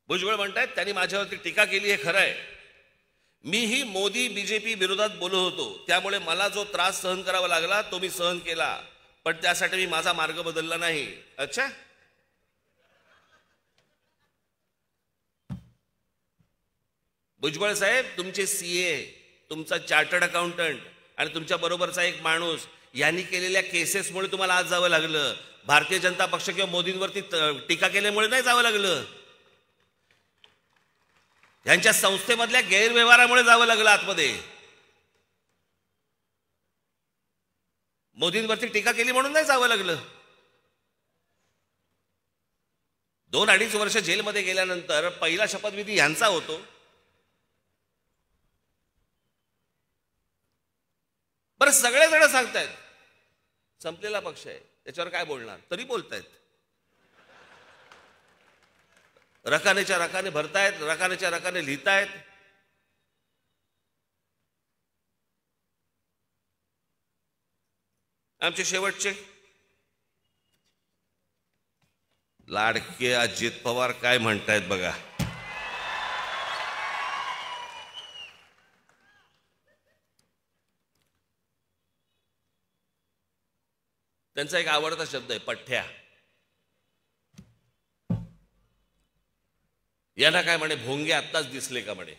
भुजबळ म्हणतायत त्यांनी माझ्यावरती टीका केली हे खरं आहे. मीही मोदी बीजेपी विरोधात बोलत होतो, त्यामुळे मला जो त्रास सहन करावा लागला तो मी सहन केला, पण त्यासाठी मी माझा मार्ग बदलला नाही. अच्छा, भुजबळ साहेब, तुमचे सीए, तुमचा चार्टर्ड अकाउंटंट आणि तुमच्या बरोबरचा एक माणूस यांनी केलेल्या केसेसमुळे तुम्हाला आज जावं लागलं. भारतीय जनता पक्ष किंवा मोदींवरती टीका केल्यामुळे नाही जावं लागलं. यांच्या संस्थेमधल्या गैरव्यवहारामुळे जावं लागलं आतमध्ये. मोदींवरती टीका केली म्हणून नाही जावं लागलं. 2-2.5 वर्ष जेलमध्ये गेल्यानंतर पहिला शपथविधी यांचा होतो. बरं, सगळेजण सांगतायत संपलेला पक्ष आहे, त्याच्यावर काय बोलणार, तरी बोलतायत. रकानेच्या रकाने भरतायत, रकानेच्या रकाने लिहितायत. आमचे शेवटचे लाडके अजित पवार काय म्हणतायत बघा. त्यांचा एक आवडता शब्द आहे पठ्ठ्या. यांना काय म्हणे, भोंगे आत्ताच दिसले का म्हणे,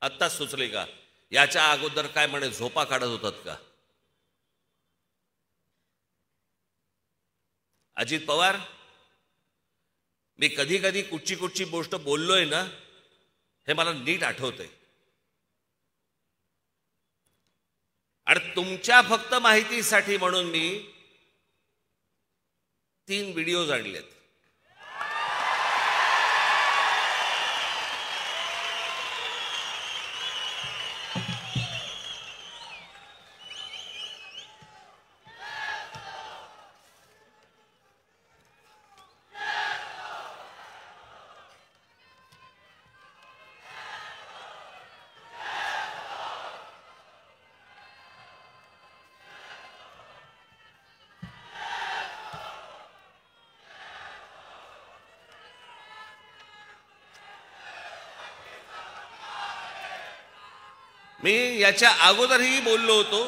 आत्ताच सुचले का, याच्या अगोदर काय म्हणे झोपा काढत होतात का. अजित पवार, मी कधी कधी कुठची कुठची गोष्ट बोललोय ना, हे मला नीट आठवतंय. आणि तुमच्या फक्त माहितीसाठी म्हणून मी 3 व्हिडिओज आणलेत. मी याच्या अगोदरही बोललो होतो,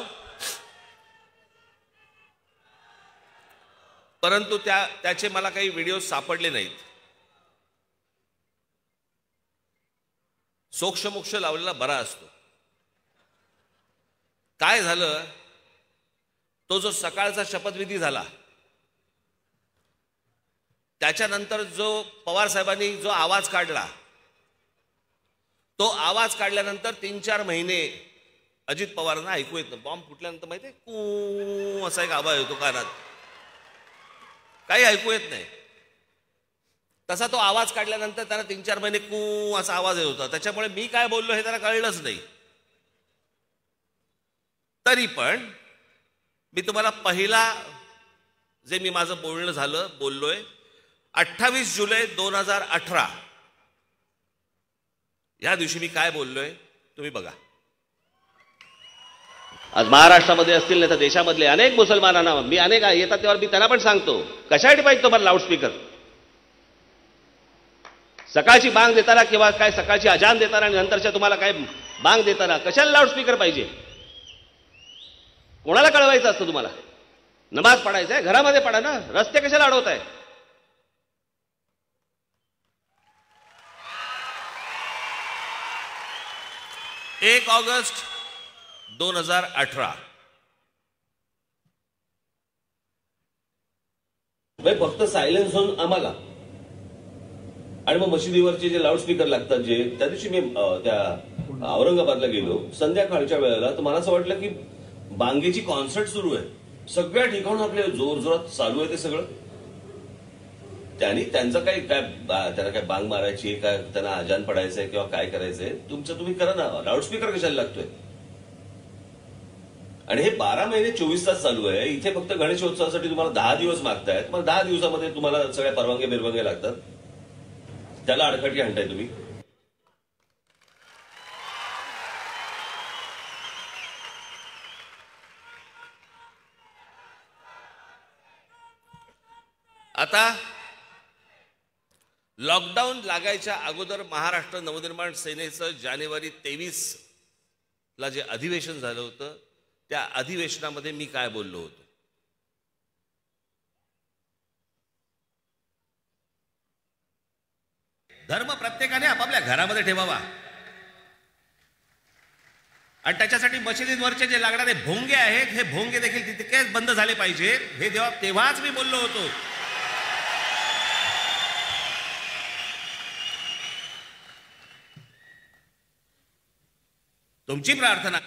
परंतु त्याचे मला काही व्हिडिओ सापडले नाहीत. सोक्षमोक्ष लावलेला बरा असतो. काय झालं, तो जो सकाळचा शपथविधी झाला त्याच्यानंतर जो पवार साहेबांनी जो आवाज काढला, तो आवाज काढल्यानंतर 3-4 महिने अजित पवारांना ऐकू येत नाही. बॉम्ब फुटल्यानंतर माहिती आहे कू असा एक आवाज येतो कानात, काही ऐकू येत नाही. तसा तो आवाज काढल्यानंतर त्याला 3-4 महिने कू असा आवाज येत होता. त्याच्यामुळे मी काय बोललो हे त्याला कळलंच नाही. तरी पण मी तुम्हाला पहिला जे मी माझं बोलणं बोललोय 28 जुलै 2018 या दिवशी मी काय बोललोय तुम्ही बघा. आज महाराष्ट्रामध्ये असतील नाही तर देशामधले अनेक मुसलमानांना मी अनेक येतात तेव्हा मी त्यांना पण सांगतो, कशासाठी पाहिजे तुम्हाला लाऊडस्पीकर? सकाळची बांग देताना किंवा काय सकाळची अजान देताना आणि नंतरच्या तुम्हाला काय बांग देताना कशाला लाऊडस्पीकर पाहिजे? कोणाला कळवायचं असतं तुम्हाला? नमाज पडायचं आहे घरामध्ये पडा ना, रस्ते कशाला अडवताय? 1 ऑगस्ट 2018 फक्त सायलेन्स होऊन आम्हाला आणि मग मशिदीवरचे जे लाऊडस्पीकर लागतात जे त्या दिवशी मी त्या औरंगाबादला गेलो संध्याकाळच्या वेळेला, तर मला असं वाटलं की बांगेची कॉन्सर्ट सुरू आहे. सगळ्या ठिकाणून आपले जोरजोरात चालू आहे ते सगळं. त्यांचं त्यांना काय बांग मारायची, काय त्यांना अजान पडायचंय किंवा काय करायचंय तुमचं तुम्ही करा ना. लाऊडस्पीकर कशाला लागतोय? आणि हे 12 महिने 24 तास चालू आहे. इथे फक्त गणेशोत्सवासाठी तुम्हाला 10 दिवस मागतायत. तुम्हाला 10 दिवसामध्ये तुम्हाला सगळ्या परवानग्या बिरवानग्या लागतात. त्याला अडखटी आणताय तुम्ही. आता लॉकडाऊन लागायच्या अगोदर महाराष्ट्र नवनिर्माण सेनेचं जानेवारी 23 ला जे अधिवेशन झालं होतं त्या अधिवेशनामध्ये मी काय बोललो होतो? धर्म प्रत्येकाने आपापल्या घरामध्ये ठेवावा आणि त्याच्यासाठी मशिदींवरचे जे लागणारे भोंगे आहेत हे भोंगे देखील तितकेच बंद झाले पाहिजेत. हे तेव्हाच मी बोललो होतो. तुमची प्रार्थना,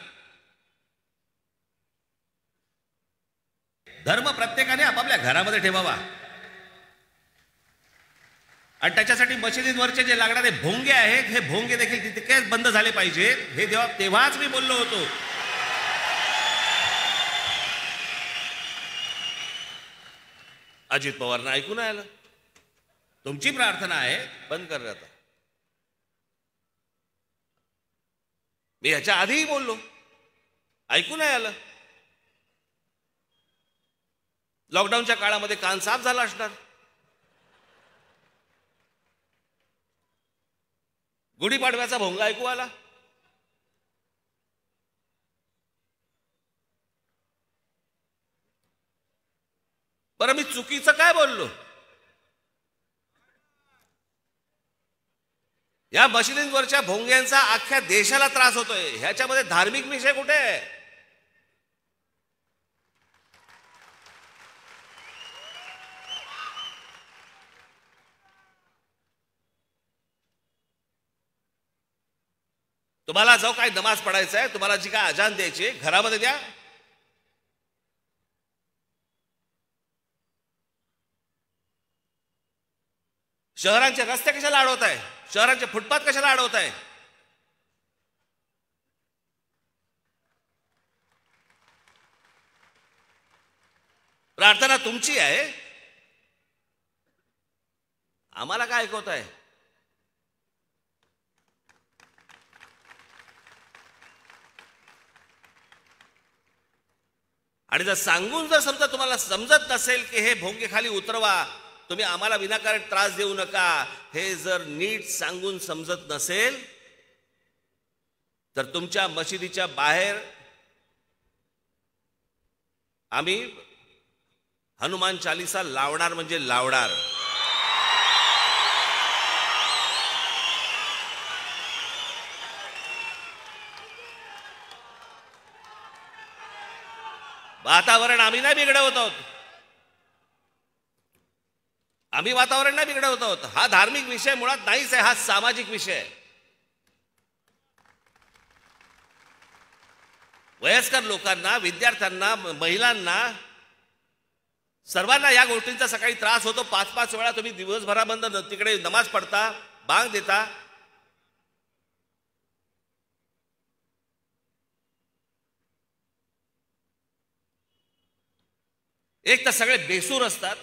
धर्म प्रत्येकाने आपापल्या घरामध्ये ठेवावा आणि त्याच्यासाठी मशिदींवरचे जे लागणारे भोंगे आहेत हे भोंगे देखील तितकेच बंद झाले पाहिजेत. हे तेव्हाच मी बोललो होतो. अजित पवारांना ऐकू नाही आलं. तुमची प्रार्थना आहे बंद कर. आता मी ह्याच्या आधीही बोललो, ऐकू नाही आलं. लॉकडाऊनच्या काळामध्ये कान साफ झाला असणार. गुढीपाडव्याचा भोंगा ऐकू आला. बरं मी चुकीचं काय बोललो? या मशिदींवरच्या भोंग्यांचा अख्ख्या देशाला त्रास होतोय. ह्याच्यामध्ये धार्मिक विषय कुठे आहे? तुम्हाला जो काय नमाज पडायचा आहे, तुम्हाला जी काय अजान द्यायची घरामध्ये द्या. शहरांचे रस्ते कशाला अडवताय? शहरांचे फुटपाथ कशाला अडवताय? प्रार्थना तुमची आहे, आम्हाला काय ऐकवताय? आणि जर सांगून जर समजा तुम्हाला समजत नसेल की हे भोंगे खाली उतरवा, तुम्ही आम्हाला विनाकारण त्रास देऊ नका, हे जर नीट सांगून समजत नसेल तर तुमच्या मशिदीच्या बाहेर आम्ही हनुमान चालीसा लावणार म्हणजे लावणार. वातावरण आम्ही नाही बिघडवत आहोत. आम्ही वातावरण नाही बिघडवत आहोत. हा धार्मिक विषय मुळात नाहीच आहे, हा सामाजिक विषय आहे. वयस्कर लोकांना, विद्यार्थ्यांना, महिलांना, सर्वांना या गोष्टींचा सकाळी त्रास होतो. 5-5 वेळा तुम्ही दिवसभराबंद तिकडे नमाज पडता, बांग देता. एक तर सगळे बेसूर असतात.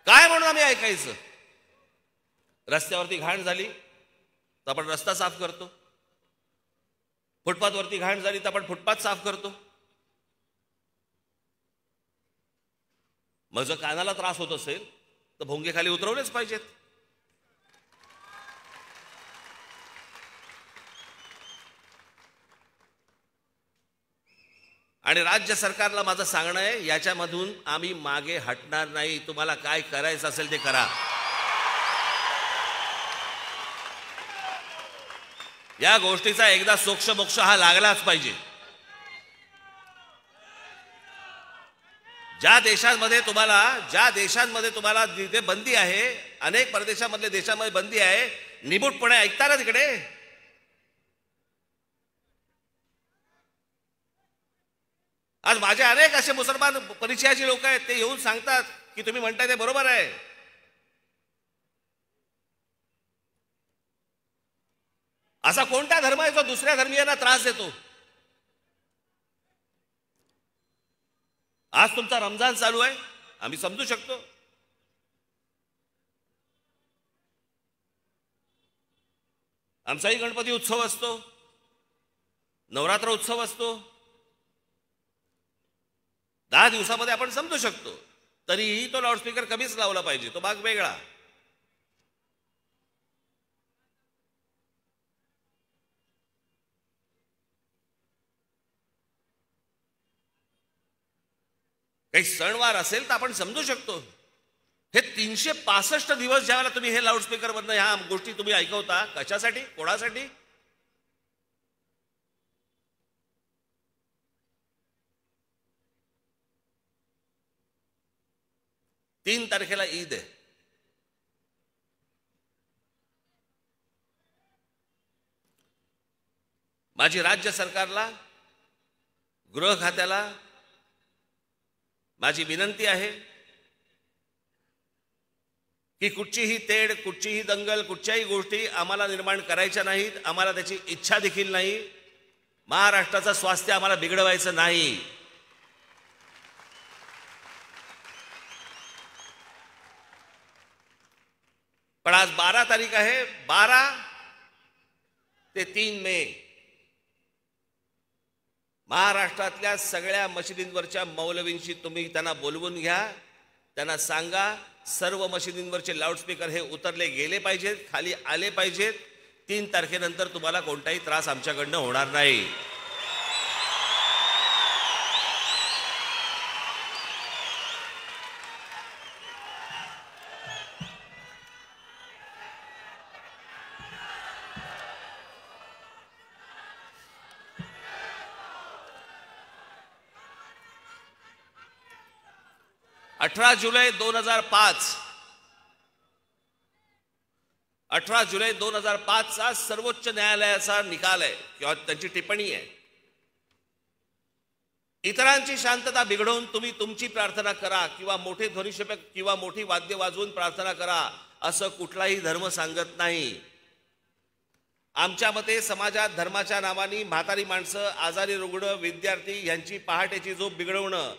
काय म्हणून आम्ही ऐकायचं? रस्त्यावरती घाण झाली तर आपण रस्ता साफ करतो, फुटपाथवरती घाण झाली तर आपण फुटपाथ साफ करतो. मग जर कानाला त्रास होत असेल तर भोंगे खाली उतरवलेच पाहिजेत. आणि राज्य सरकारला माझं सांगणं आहे, याच्यामधून आम्ही मागे हटणार नाही. तुम्हाला काय करायचं असेल ते करा. या गोष्टीचा एकदा सोक्षमोक्ष हा लागलाच पाहिजे. ज्या देशांमध्ये तुम्हाला जिथे बंदी आहे, अनेक परदेशामधल्या देशांमध्ये बंदी आहे, निमूटपणे ऐकता ना तिकडे. आज माझे अनेक असे मुसलमान परिचयाचे लोक आहेत, ते येऊन सांगतात की तुम्ही म्हणताय ते बरोबर आहे. असा कोणता धर्म आहे जो दुसऱ्या धर्मीयांना त्रास देतो? आज तुमचा रमजान चालू आहे, आम्ही समजू शकतो. आमचाही गणपती उत्सव असतो, नवरात्र उत्सव असतो. 10 दिवसामध्ये आपण समजू शकतो. तरीही तो लाऊडस्पीकर कमीच लावला पाहिजे, तो भाग वेगळा. काही सणवार असेल तर आपण समजू शकतो. हे 365 दिवस ज्यावेळेला तुम्ही हे लाऊडस्पीकर मधनं ह्या गोष्टी तुम्ही ऐकवता, कशासाठी, कोणासाठी? 3 तारखेला ईद आहे. माझी राज्य सरकारला, गृह खात्याला माझी विनंती आहे की कुठचीही तेढ, कुठचीही दंगल, कुठच्याही गोष्टी आम्हाला निर्माण करायच्या नाहीत. आम्हाला त्याची इच्छा देखील नाही. महाराष्ट्राचं स्वास्थ्य आम्हाला बिघडवायचं नाही. पण आज 12 तारीख आहे. 12 ते 3 मे महाराष्ट्रातल्या सगळ्या मशिदींवरच्या मौलवींशी तुम्ही त्यांना बोलवून घ्या. त्यांना सांगा सर्व मशिदींवरचे लाऊडस्पीकर हे उतरले गेले पाहिजेत, खाली आले पाहिजेत. 3 तारखेनंतर तुम्हाला कोणताही त्रास आमच्याकडनं होणार नाही. अठरा जुलै 2005 चा सर्वोच्च न्यायालयाचा निकाल आहे किंवा त्यांची टिप्पणी आहे. इतरांची शांतता बिघडवून तुम्ही तुमची प्रार्थना करा किंवा मोठे ध्वनिक्षेपक किंवा मोठी वाद्य वाजवून प्रार्थना करा असं कुठलाही धर्म सांगत नाही. आमच्या मते समाजात धर्माच्या नावाने म्हातारी माणसं, आजारी रुग्ण, विद्यार्थी यांची पहाटेची झोप बिघडवणं,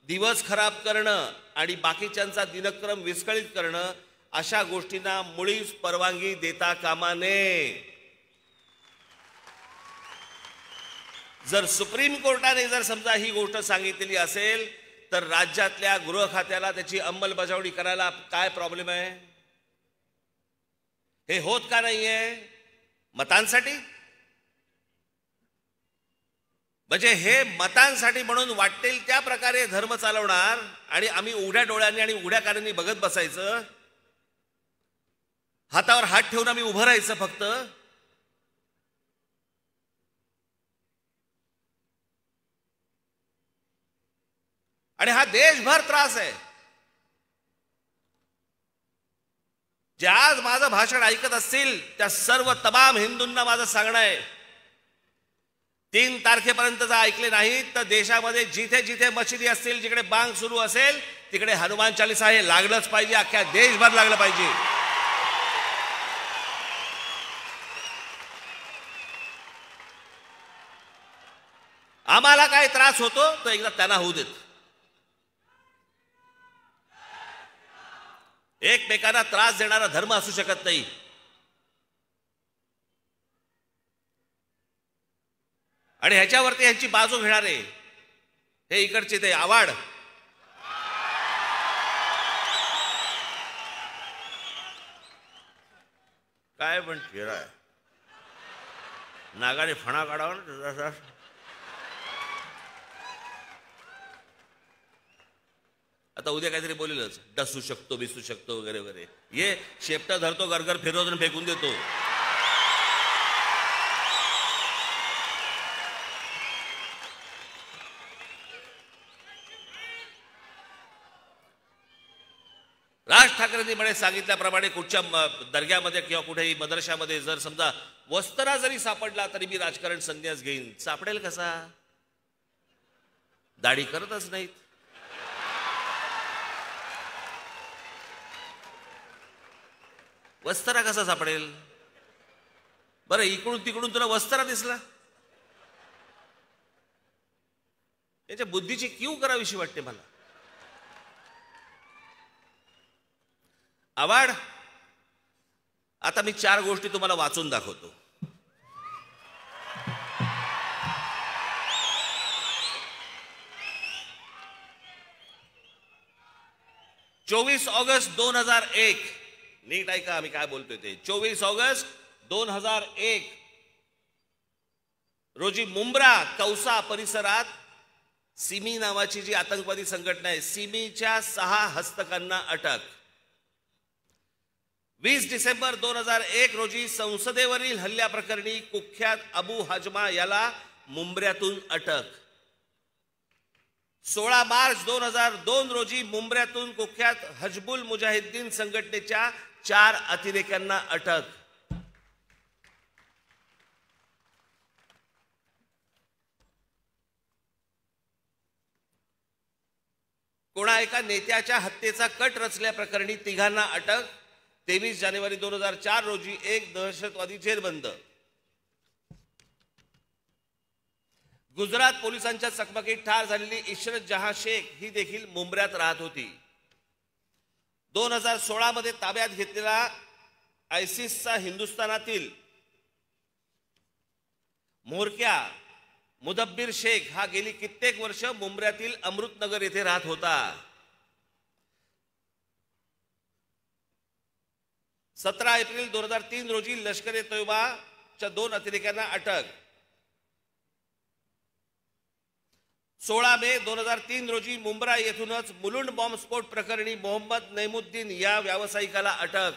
दिवस खराब करणं आणि बाकीच्यांचा दिनक्रम विस्कळीत करणं अशा गोष्टींना मुळीच परवानगी देता कामा नये. जर सुप्रीम कोर्टाने जर समजा ही गोष्ट सांगितलेली असेल तर राज्यातल्या गृह खात्याला त्याची अंमलबजावणी करायला काय प्रॉब्लेम आहे? हे होत का नाहीये? मतांसाठी? म्हणजे हे मतांसाठी म्हणून वाटेल त्या प्रकारे धर्म चालवणार आणि आम्ही उघड्या डोळ्यांनी आणि उघड्या कानांनी बघत बसायचं, हातावर हात ठेवून आम्ही उभं राहायचं फक्त. आणि हा देशभर त्रास आहे. जे आज माझं भाषण ऐकत असतील त्या सर्व तमाम हिंदूंना माझं सांगणं आहे, 3 तारखेपर्यंत जर ऐकले नाहीत तर देशामध्ये जिथे जिथे मशिदी असतील, जिकडे बांग सुरू असेल तिकडे हनुमान चालीसा हे लागलंच पाहिजे. अख्ख्या देशभर लागलं पाहिजे. आम्हाला काय त्रास होतो तो एकदा त्यांना होऊ देत. एकमेकांना त्रास देणारा धर्म असू शकत नाही. आणि ह्याच्यावरती ह्यांची बाजू घेणारे हे इकडचे ते आवाड, काय पण फिराय नागाने फणा काढावा ना. आता उद्या काहीतरी बोलेलच, डसू शकतो, बिसू शकतो वगैरे वगैरे. ये शेपटा धरतो, गरगर फिरवतो आणि फेकून देतो. राज ठाकरेंनी म्हणे सांगितल्याप्रमाणे कुठच्या दर्ग्यामध्ये किंवा कुठेही मदरशामध्ये जर समजा वस्त्रा जरी सापडला तरी मी राजकारण संन्यास घेईन. सापडेल कसा? दाढी करतच नाहीत. वस्त्रा कसा सापडेल? बरं, इकडून तिकडून तुला वस्त्रा दिसला? याच्या बुद्धीची कीव करावीशी वाटते मला. आवाड, आता मी 4 गोष्टी तुम्हाला वाचून दाखवतो. चोवीस ऑगस्ट 2001, नीट ऐका आम्ही काय बोलतोय ते. 24 ऑगस्ट 2001 रोजी मुंब्रा कौसा परिसरात सिमी नावाची जी आतंकवादी संघटना आहे, सिमीच्या 6 हस्तकांना अटक. 20 डिसेंबर 2001 रोजी संसदेवरील हल्ल्याप्रकरणी कुख्यात अबू हाजमा याला मुंब्र्यातून अटक. 16 मार्च 2002 रोजी मुंब्र्यातून कुख्यात हजबुल मुजाहिद्दीन संघटनेच्या 4 अतिरेक्यांना अटक. कोणा एका नेत्याच्या हत्येचा कट रचल्याप्रकरणी 3घांना अटक. 23 जानेवारी 2004 रोजी एक दहशतवादी जेरबंद. गुजरात पोलिसांच्या चकमकीत ठार झालेली इशरत जहां शेख ही देखील मुंब्र्यात राहत होती. 2016 मध्ये ताब्यात घेतलेला आयसिसचा हिंदुस्थानातील म्होरक्या मुदब्बिर शेख हा गेली कित्येक वर्ष मुंब्र्यातील अमृतनगर येथे राहत होता. 17 एप्रिल 2003 रोजी लष्कर ए तोयबाच्या 2 अतिरेक्यांना अटक. 16 मे 2003 रोजी मुंब्रा येथूनच मुलुंड बॉम्बस्फोट प्रकरणी मोहम्मद नैमुद्दीन या व्यावसायिकाला अटक.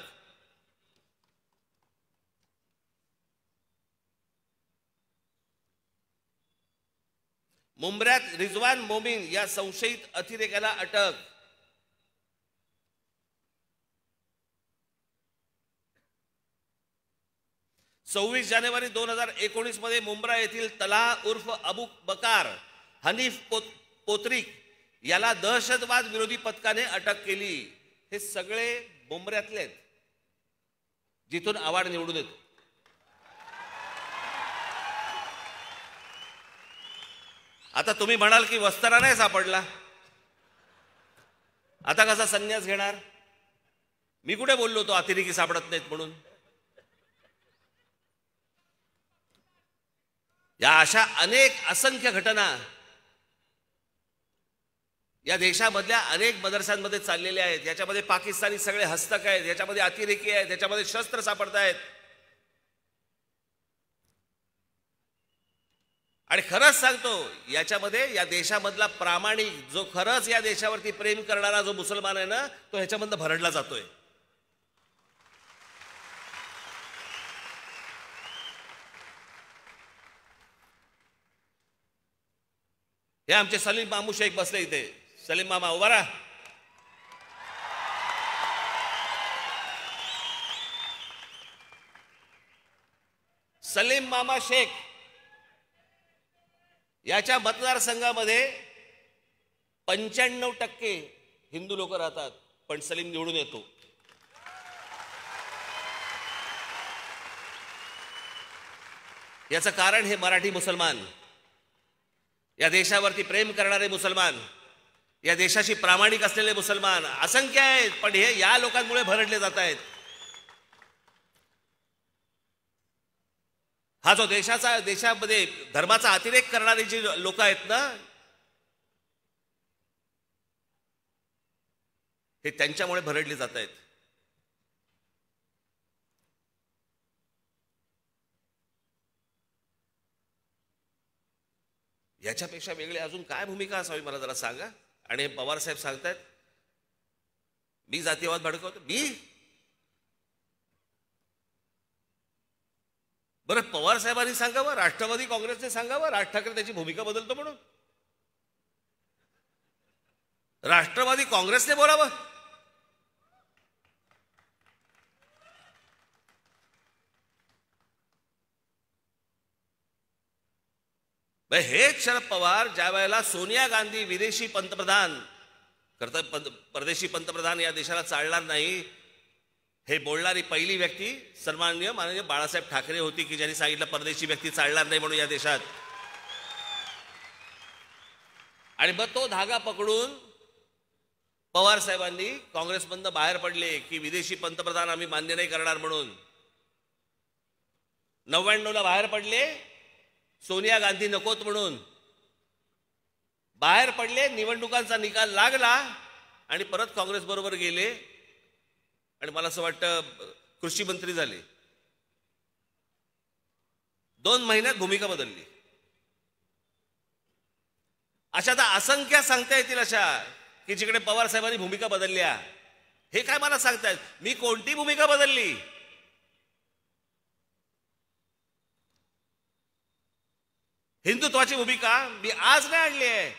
मुंब्र्यात रिजवान मोमीन या संशयित अतिरेक्याला अटक. सव्वीस जानेवारी 2019 मध्ये मुंब्रा येथील तलाह उर्फ अबू बकार हनीफ पोत्रिक याला दहशतवाद विरोधी पथकाने अटक केली. हे सगळे मुंब्र्यातले आहेत जिथून आवाड निवडून येतो. आता तुम्ही म्हणाल की वस्त्रा नाही सापडला, आता कसा संन्यास घेणार? मी कुठे बोललो तो अतिरेकी सापडत नाहीत म्हणून? या अशा अनेक असंख्य घटना या देशामधल्या अनेक मदरसांमध्ये चाललेले आहेत. याच्यामध्ये पाकिस्तानी सगळे हस्तक आहेत, याच्यामध्ये अतिरेकी आहेत, याच्यामध्ये शस्त्र सापडत आहेत. आणि खरंच सांगतो, याच्यामध्ये या देशामधला प्रामाणिक जो खरंच या देशावरती प्रेम करणारा जो मुसलमान आहे ना, तो ह्याच्यामधनं भरडला जातोय. हे आमचे सलीम मामू शेख बसले इथे. सलीम मामा उभा राहा. सलीम मामा शेख याच्या मतदारसंघामध्ये 95% हिंदू लोक राहतात, पण सलीम निवडून येतो. याचं कारण हे मराठी मुसलमान, या देशावरती प्रेम करणारे मुसलमान, या देशाशी प्रामाणिक असलेले मुसलमान असंख्य आहेत, पण हे या लोकांमुळे भरडले जात आहेत. हा जो देशामध्ये धर्माचा अतिरेक करणारी जी लोक आहेत ना, हे त्यांच्यामुळे भरडली जात आहेत. याच्यापेक्षा वेगळी अजून काय भूमिका असावी मला जरा सांगा. आणि पवार साहेब सांगतायत मी जातीयवाद भडकवतो. बरं, पवार साहेबांनी सांगावं, राष्ट्रवादी काँग्रेसने सांगावं राज ठाकरे त्याची भूमिका बदलतो म्हणून. राष्ट्रवादी काँग्रेसने बोलावं. हेच शरद पवार ज्या वेळेला सोनिया गांधी विदेशी पंतप्रधान परदेशी पंतप्रधान या देशाला चालणार नाही हे बोलणारी पहिली व्यक्ती सन्माननीय माननीय बाळासाहेब ठाकरे होती, की ज्यांनी सांगितलं परदेशी व्यक्ती चालणार नाही म्हणून या देशात. आणि मग तो धागा पकडून पवार साहेबांनी काँग्रेसमधनं बाहेर पडले की विदेशी पंतप्रधान आम्ही मान्य नाही करणार म्हणून. 99ला बाहेर पडले, सोनिया गांधी नकोत म्हणून बाहेर पडले. निवडणुकांचा निकाल लागला आणि परत काँग्रेस बरोबर गेले आणि मला असं वाटतं कृषी मंत्री झाले. 2 महिन्यात भूमिका बदलली. अशा तर असंख्य सांगता येतील अशा की जिकडे पवार साहेबांनी भूमिका बदलल्या. हे काय मला सांगतायत मी कोणती भूमिका बदलली? हिंदुत्वाची भूमिका मी आज नाही आणली आहे.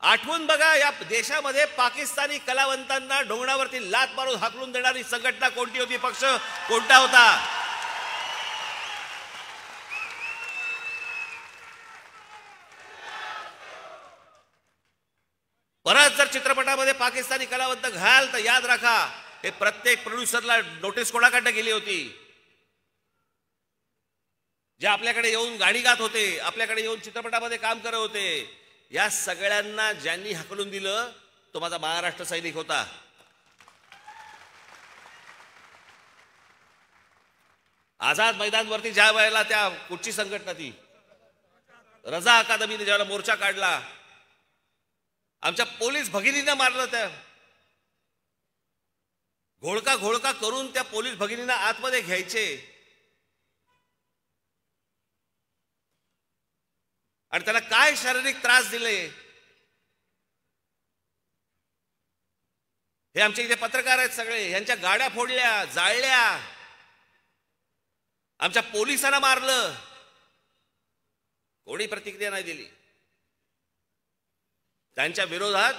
आठवून बघा, या देशामध्ये पाकिस्तानी कलावंतांना डोंगरावरती लात मारून हाकलून देणारी संघटना कोणती होती, पक्ष कोणता होता? परत जर चित्रपटामध्ये पाकिस्तानी कलावंत घाल तर याद राखा, हे प्रत्येक प्रोड्युसरला नोटीस कोणाकडे गेली होती? जे आपल्याकडे येऊन गाणी गात होते, आपल्याकडे येऊन चित्रपटामध्ये काम करत होते, या सगळ्यांना ज्यांनी हाकलून दिलं तो माझा महाराष्ट्र सैनिक होता. आझाद मैदानवरती ज्या वेळेला त्या कुठची संघटना ती रजा अकादमीने ज्यावेळेला मोर्चा काढला, आमच्या पोलीस भगिनींना मारलं. त्या घोळका करून त्या पोलीस भगिनींना आतमध्ये घ्यायचे आणि त्याला काय शारीरिक त्रास दिले हे आमचे इथे पत्रकार आहेत सगळे. यांच्या गाड्या फोडल्या, जाळल्या, आमच्या पोलिसांना मारलं, कोणी प्रतिक्रिया नाही दिली. त्यांच्या विरोधात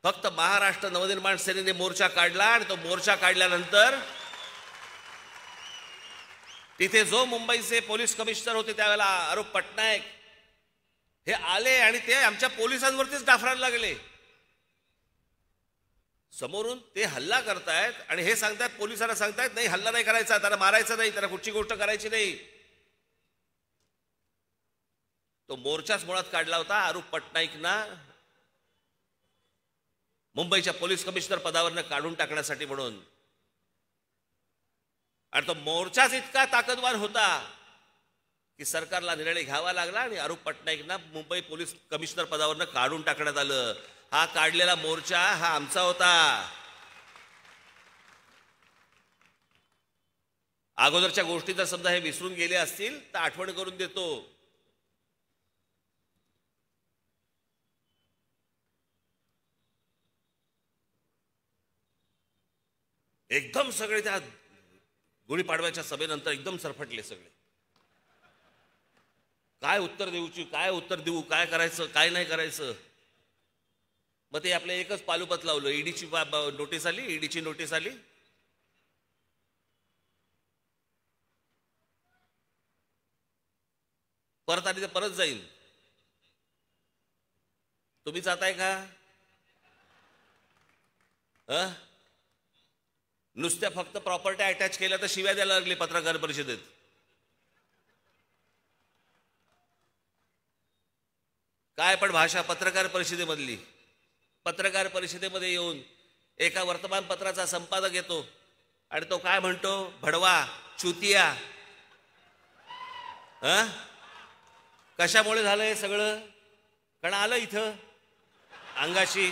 फक्त महाराष्ट्र नवनिर्माण सेनेने मोर्चा काढला आणि तो मोर्चा काढल्यानंतर तिथे जो मुंबईचे पोलीस कमिशनर होते त्यावेळेला आरोप पटनायक हे आले आणि ते आमच्या पोलिसांवरतीच डाफरायला लागले. समोरून ते हल्ला करतायत आणि हे सांगतायत, पोलिसांना सांगतायत नाही हल्ला नाही करायचा, त्याला मारायचं नाही, त्याला कुठची गोष्ट करायची नाही. तो मोर्चाच मुळात काढला होता आरोप पटनाईकना मुंबईच्या पोलीस कमिशनर पदावरनं काढून टाकण्यासाठी म्हणून. आणि तो मोर्चाच इतका ताकदवार होता की सरकारला निर्णय घ्यावा लागला आणि अरूप पटनाईकना मुंबई पोलीस कमिशनर पदावरनं काढून टाकण्यात आलं. हा काढलेला मोर्चा हा आमचा होता. अगोदरच्या गोष्टी जर समजा हे विसरून गेले असतील तर आठवण करून देतो. एकदम सगळे त्या गुढीपाडव्याच्या सभेनंतर एकदम सरफटले सगळे. काय उत्तर देऊ, काय करायचं, काय नाही करायचं. मग ते आपलं एकच पालुपत लावलं. ईडीची नोटीस आली. परत आली तर परत जाईल. तुम्ही जाताय का? नुसत्या फक्त प्रॉपर्टी अटॅच केल्या तर शिव्या द्यायला लागली पत्रकार परिषदेत. काय पण भाषा पत्रकार परिषदेमधली. पत्रकार परिषदेमध्ये येऊन एका वर्तमानपत्राचा संपादक येतो आणि तो काय म्हणतो, भडवा, चुतिया. कशामुळे झालं हे सगळं? कारण आलं इथं अंगाशी.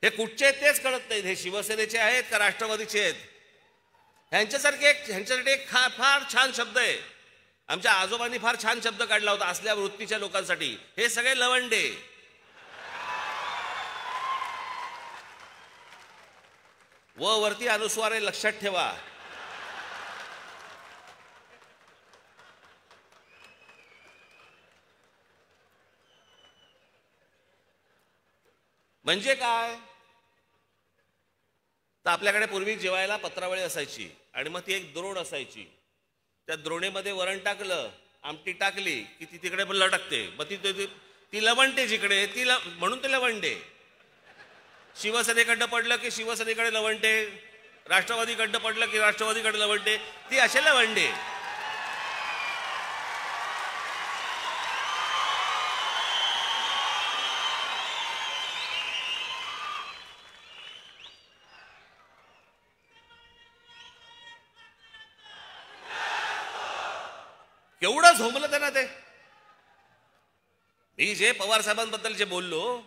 हे कुठचे आहेत तेच कळत नाहीत. हे शिवसेनेचे आहेत का राष्ट्रवादीचे आहेत? ह्यांच्यासाठी एक फार छान शब्द आहे. आमच्या आजोबांनी फार छान शब्द काढला होता असल्या वृत्तीच्या लोकांसाठी. हे सगळे लवंडे. वरती अनुस्वार आहे, लक्षात ठेवा. म्हणजे काय तर आपल्याकडे पूर्वी जेवायला पत्रावळी असायची आणि मग ती एक द्रोण असायची. त्या द्रोणेमध्ये वरण टाकलं, आमटी टाकली की ती तिकडे पण लटकते. मग ती लवंडे जिकडे म्हणून ते लवंडे. शिवसेनेकडनं पडलं की शिवसेनेकडे लवंडे, राष्ट्रवादीकडनं पडलं की राष्ट्रवादीकडे लवंडे. ती असे लवंडे. केवढं झोंबलं त्यांना ते. मी जे पवार साहेबांबद्दल जे बोललो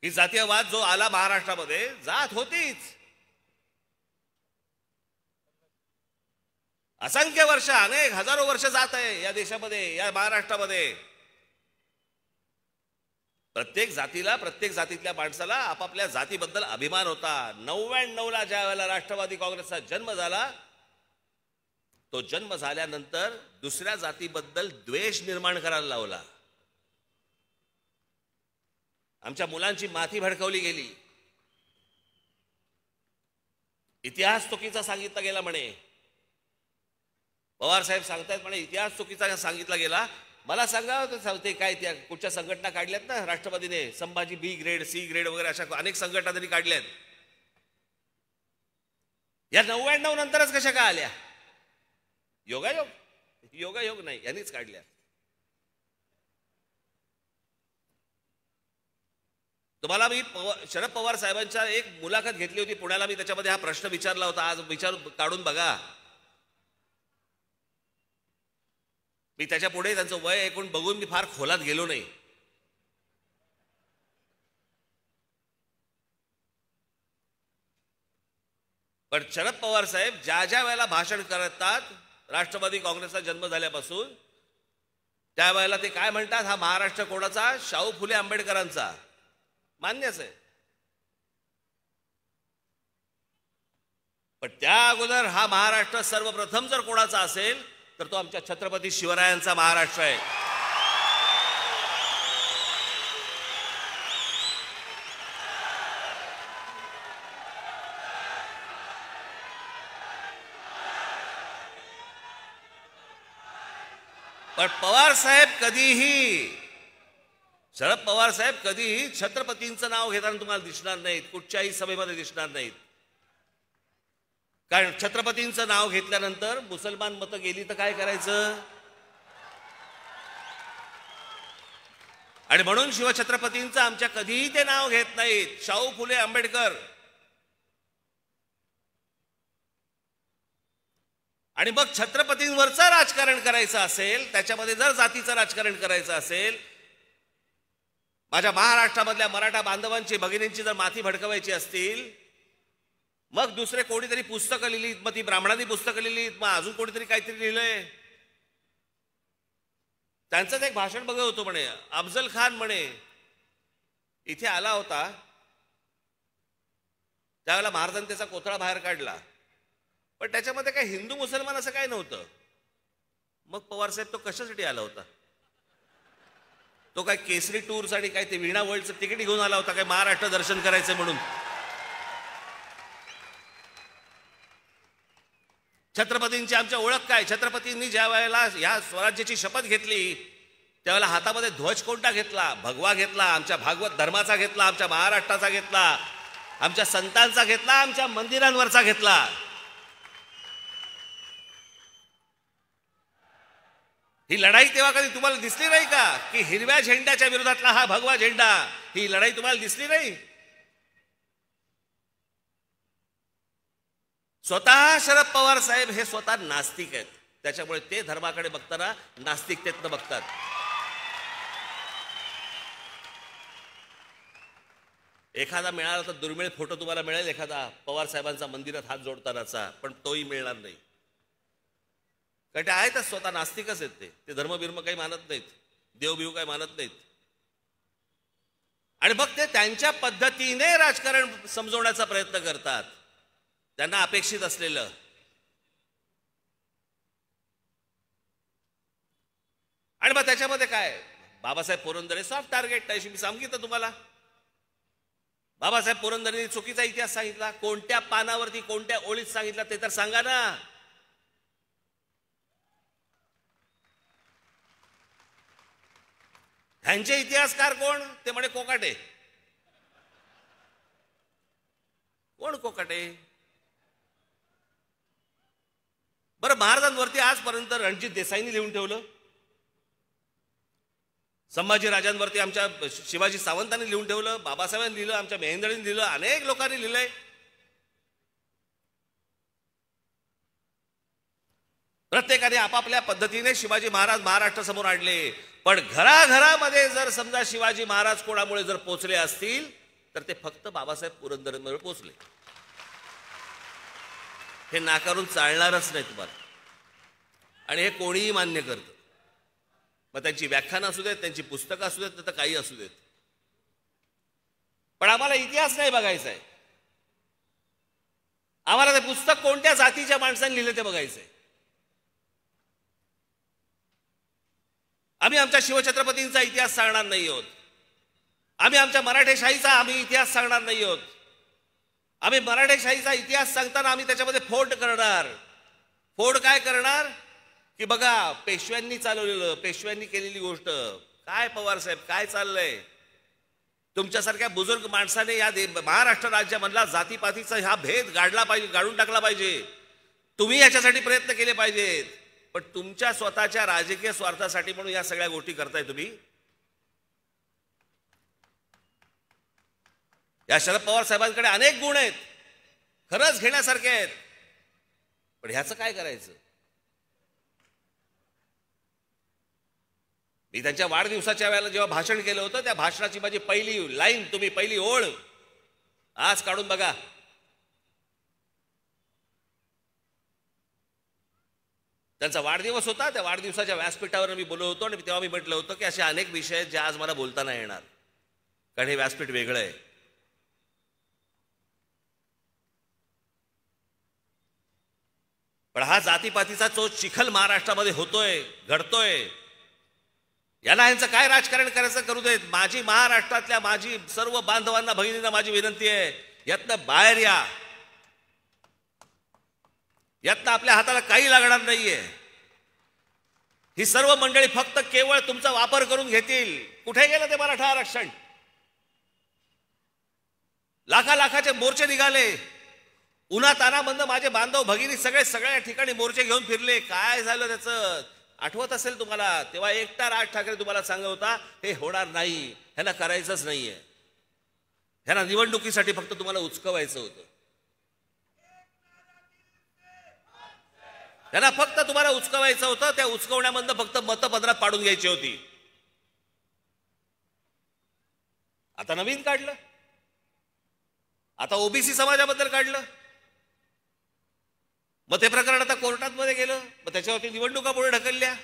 की जातीयवाद जो आला महाराष्ट्रामध्ये, जात होतीच. असंख्य वर्ष, अनेक हजारो वर्ष जात आहे या देशामध्ये, या महाराष्ट्रामध्ये. प्रत्येक जातीला, प्रत्येक जातीतल्या माणसाला आपापल्या जातीबद्दल अभिमान होता. 99ला ज्या वेळेला राष्ट्रवादी काँग्रेसचा जन्म झाला, तो जन्म झाल्यानंतर दुसऱ्या जातीबद्दल द्वेष निर्माण करायला लावला. आमच्या मुलांची माथी भडकवली गेली. इतिहास चुकीचा सांगितला गेला म्हणे. पवार साहेब सांगतायत म्हणे इतिहास चुकीचा सांगितला गेला. मला सांगा ते काय त्या कुठच्या संघटना काढल्यात ना राष्ट्रवादीने, संभाजी बी ग्रेड, सी ग्रेड वगैरे अशा अनेक संघटना त्यांनी काढल्यात. या 99 नंतरच कशा का आल्या? योगायोग नाही, यांनीच काढल्या. तुम्हाला मी शरद पवार साहेबांच्या एक मुलाखत घेतली होती पुण्याला. मी त्याच्यामध्ये हा प्रश्न विचारला होता. आज काढून बघा. मी त्याच्या पुढे त्यांचं वय ऐकून बघून मी फार खोलात गेलो नाही. पण शरद पवार साहेब ज्या वेळेला भाषण करतात राष्ट्रवादी काँग्रेसचा जन्म झाल्यापासून, त्यावेळेला ते काय म्हणतात, हा महाराष्ट्र कोणाचा? शाहू फुले आंबेडकरांचा. मान्यच आहे. पण त्या अगोदर हा महाराष्ट्र सर्वप्रथम जर कोणाचा असेल तर तो आमच्या छत्रपती शिवरायांचा महाराष्ट्र आहे. पण शरद पवार साहेब कधीही छत्रपतींचं नाव घेताना तुम्हाला दिसणार नाहीत, कुठच्याही सभेमध्ये दिसणार नाहीत. कारण छत्रपतींचं नाव घेतल्यानंतर मुसलमान मतं गेली तर काय करायचं? आणि म्हणून शिवछत्रपतींचं आमच्या कधीही ते नाव घेत नाहीत. शाहू फुले आंबेडकर आणि मग छत्रपतींवरचं राजकारण करायचं असेल, त्याच्यामध्ये जर जातीचं राजकारण करायचं असेल, माझ्या महाराष्ट्रामधल्या मराठा बांधवांची भगिनींची जर माथी भडकवायची असतील, मग दुसरे कोणीतरी पुस्तकं लिहिलीत, मग ती ब्राह्मणांनी पुस्तकं लिहिलीत, मग अजून कोणीतरी काहीतरी लिहिलंय. त्यांचं एक भाषण बघत होतो म्हणे, अफजल खान म्हणे इथे आला होता, त्यावेळेला महाराजांनी त्याचा कोथळा बाहेर काढला, पण त्याच्यामध्ये काही हिंदू मुसलमान असं काही नव्हतं. मग पवारसाहेब तो कशासाठी आला होता? तो काय केसरी टूर्स आणि काय ते वीणा वर्ल्डचं तिकीट घेऊन आला होता काय महाराष्ट्र दर्शन करायचं म्हणून? छत्रपतींची आमच्या ओळख काय? छत्रपतींनी ज्या वेळेला या स्वराज्याची शपथ घेतली त्यावेळेला हातामध्ये ध्वज कोणता घेतला? भगवा घेतला, आमच्या भागवत धर्माचा घेतला, आमच्या महाराष्ट्राचा घेतला, आमच्या संतांचा घेतला, आमच्या मंदिरांवरचा घेतला. ही लढाई तेव्हा कधी तुम्हाला दिसली नाही का की हिरव्या झेंड्याच्या विरोधातला हा भगवा झेंडा, ही लढाई तुम्हाला दिसली नाही? स्वतः शरद पवार साहेब हे स्वतः नास्तिक आहेत, त्याच्यामुळे ते धर्माकडे बघताना नास्तिकतेतनं बघतात. एखादा मिळाला तर दुर्मिळ फोटो तुम्हाला मिळेल, एखादा पवार साहेबांचा मंदिरात हात जोडतानाचा, पण तोही मिळणार नाही. कारण ते आहेतच स्वतः नास्तिकच आहेत. ते धर्मबिर्म काही मानत नाहीत, देवबिव काही मानत नाहीत. आणि मग ते त्यांच्या पद्धतीने राजकारण समजवण्याचा प्रयत्न करतात, त्यांना अपेक्षित असलेलं. आणि मग त्याच्यामध्ये काय, बाबासाहेब पुरंदरे सॉफ्ट टार्गेट आहे. मी सांगितलं तुम्हाला, बाबासाहेब पुरंदरेंनी चुकीचा इतिहास सांगितला. कोणत्या पानावरती कोणत्या ओळीत सांगितला ते तर सांगा ना. ह्यांचे इतिहासकार कोण? ते म्हणे कोकाटे. कोण कोकाटे? बरं, महाराजांवरती आजपर्यंत रणजित देसाईंनी लिहून ठेवलं, संभाजी राजांवरती आमच्या शिवाजी सावंतांनी लिहून ठेवलं, बाबासाहेबांनी लिहिलं, आमच्या मेहेंदळींनी लिहिलं, अनेक लोकांनी लिहिलंय. प्रत्येकाने आपापल्या पद्धतीने शिवाजी महाराज महाराष्ट्र समोर आणले. पण घराघरामध्ये जर समजा शिवाजी महाराज कोणामुळे जर पोचले असतील तर ते फक्त बाबासाहेब पुरंदरेंमुळे पोचले. हे नाकारून चालणारच नाही तुम्हाला, आणि हे कोणीही मान्य करतं. मग त्यांची व्याख्यानं असू देत, त्यांची पुस्तकं असू देत, तर काही असू देत, पण आम्हाला इतिहास नाही बघायचा आहे. आम्हाला ते पुस्तक कोणत्या जातीच्या माणसांनी लिहिलं ते बघायचंय. आम्ही आमच्या शिवछत्रपतींचा इतिहास सांगणार नाही आहोत, आम्ही आमच्या मराठेशाहीचा आम्ही इतिहास सांगणार नाही आहोत. आम्ही मराठेशाहीचा इतिहास सांगताना आम्ही त्याच्यामध्ये फोड करणार. फोड काय करणार की बघा पेशव्यांनी चालवलेलं, पेशव्यांनी केलेली गोष्ट काय, पवार साहेब काय चाललंय? तुमच्यासारख्या बुजुर्ग माणसाने या महाराष्ट्र राज्यामधला जातीपातीचा हा भेद गाडला पाहिजे, गाडून टाकला पाहिजे. तुम्ही याच्यासाठी प्रयत्न केले पाहिजेत, पण तुमच्या स्वतःच्या राजकीय स्वार्थासाठी म्हणून या सगळ्या गोष्टी करताय तुम्ही. या शरद पवार साहेबांकडे अनेक गुण आहेत, खरंच घेण्यासारखे आहेत, पण ह्याचं काय करायचं? मी त्यांच्या वाढदिवसाच्या वेळेला जेव्हा भाषण केलं होतं त्या भाषणाची माझी पहिली लाईन, तुम्ही पहिली ओळ आज काढून बघा. त्यांचा वाढदिवस होता, त्या वाढदिवसाच्या व्यासपीठावर मी बोललो होतो, आणि तेव्हा मी म्हटलं होतं की असे अनेक विषय आहेत जे आज मला बोलता नाही येणार, कारण हे व्यासपीठ वेगळं आहे. पण हा जातीपातीचा जो चिखल महाराष्ट्रामध्ये होतोय, घडतोय, याला यांचं काय राजकारण करायचं करू देत. माझी महाराष्ट्रातल्या माझी सर्व बांधवांना, भगिनींना माझी विनंती आहे, यातनं बाहेर या. यातनं आपल्या हाताला काही लागणार नाहीये. ही सर्व मंडळी फक्त केवळ तुमचा वापर करून घेतील. कुठे गेलं ते मराठा आरक्षण? लाखाचे मोर्चे निघाले, उन्हातानामधनं माझे बांधव भगिनी सगळ्या ठिकाणी मोर्चे घेऊन फिरले. काय झालं त्याचं आठवत असेल तुम्हाला? तेव्हा एकटा राज ठाकरे तुम्हाला सांगत होता हे होणार नाही, ह्याला करायचंच नाहीये, ह्याला निवडणुकीसाठी फक्त तुम्हाला उचकवायचं होतं. त्यांना फक्त तुम्हाला उचकवायचं होतं, त्या उचकवण्यामधनं फक्त मतपत्रात पाडून घ्यायची होती. आता नवीन काढलं, आता ओबीसी समाजाबद्दल काढलं, मग ते प्रकरण आता कोर्टात मध्ये गेलं, मग त्याच्यावरती निवडणुका पुढे ढकलल्या.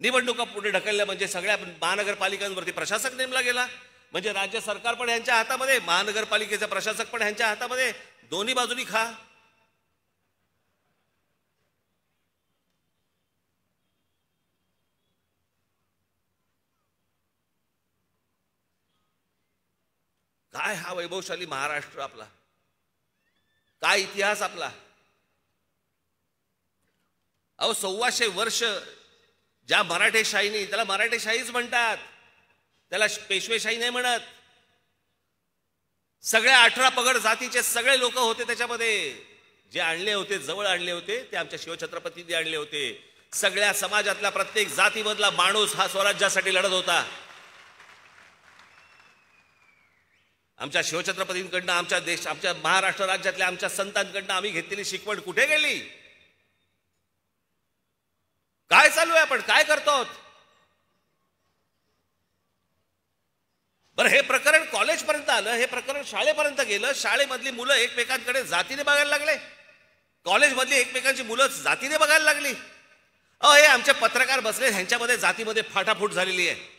निवडणुका पुढे ढकलल्या म्हणजे सगळ्या महानगरपालिकांवरती प्रशासक नेमला गेला, म्हणजे राज्य सरकार पण ह्यांच्या हातामध्ये, महानगरपालिकेचा प्रशासक पण ह्यांच्या हातामध्ये, दोन्ही बाजूनी खा. काय हा वैभवशाली महाराष्ट्र आपला, काय इतिहास आपला. अहो 125 वर्ष ज्या मराठेशाहीने, त्याला मराठेशाहीच म्हणतात, त्याला पेशवेशाही नाही म्हणत. सगळ्या 18 पगड जातीचे सगळे लोक होते त्याच्यामध्ये. जे आणले होते, जवळ आणले होते, ते आमच्या शिवछत्रपतींनी आणले होते. सगळ्या समाजातला प्रत्येक जातीमधला माणूस हा स्वराज्यासाठी लढत होता. आमच्या शिवछत्रपतींकडनं, आमच्या महाराष्ट्र राज्यातल्या आमच्या संतांकडनं आम्ही घेतलेली शिकवण कुठे गेली? काय चालू आहे, आपण काय करतो? बरं, हे प्रकरण कॉलेजपर्यंत आलं, हे प्रकरण शाळेपर्यंत गेलं. शाळेमधली मुलं एकमेकांकडे जातीने बघायला लागले, कॉलेजमधली एकमेकांची मुलं जातीने बघायला लागली. हे आमचे पत्रकार बसले, ह्यांच्यामध्ये जातीमध्ये फाटाफूट झालेली आहे.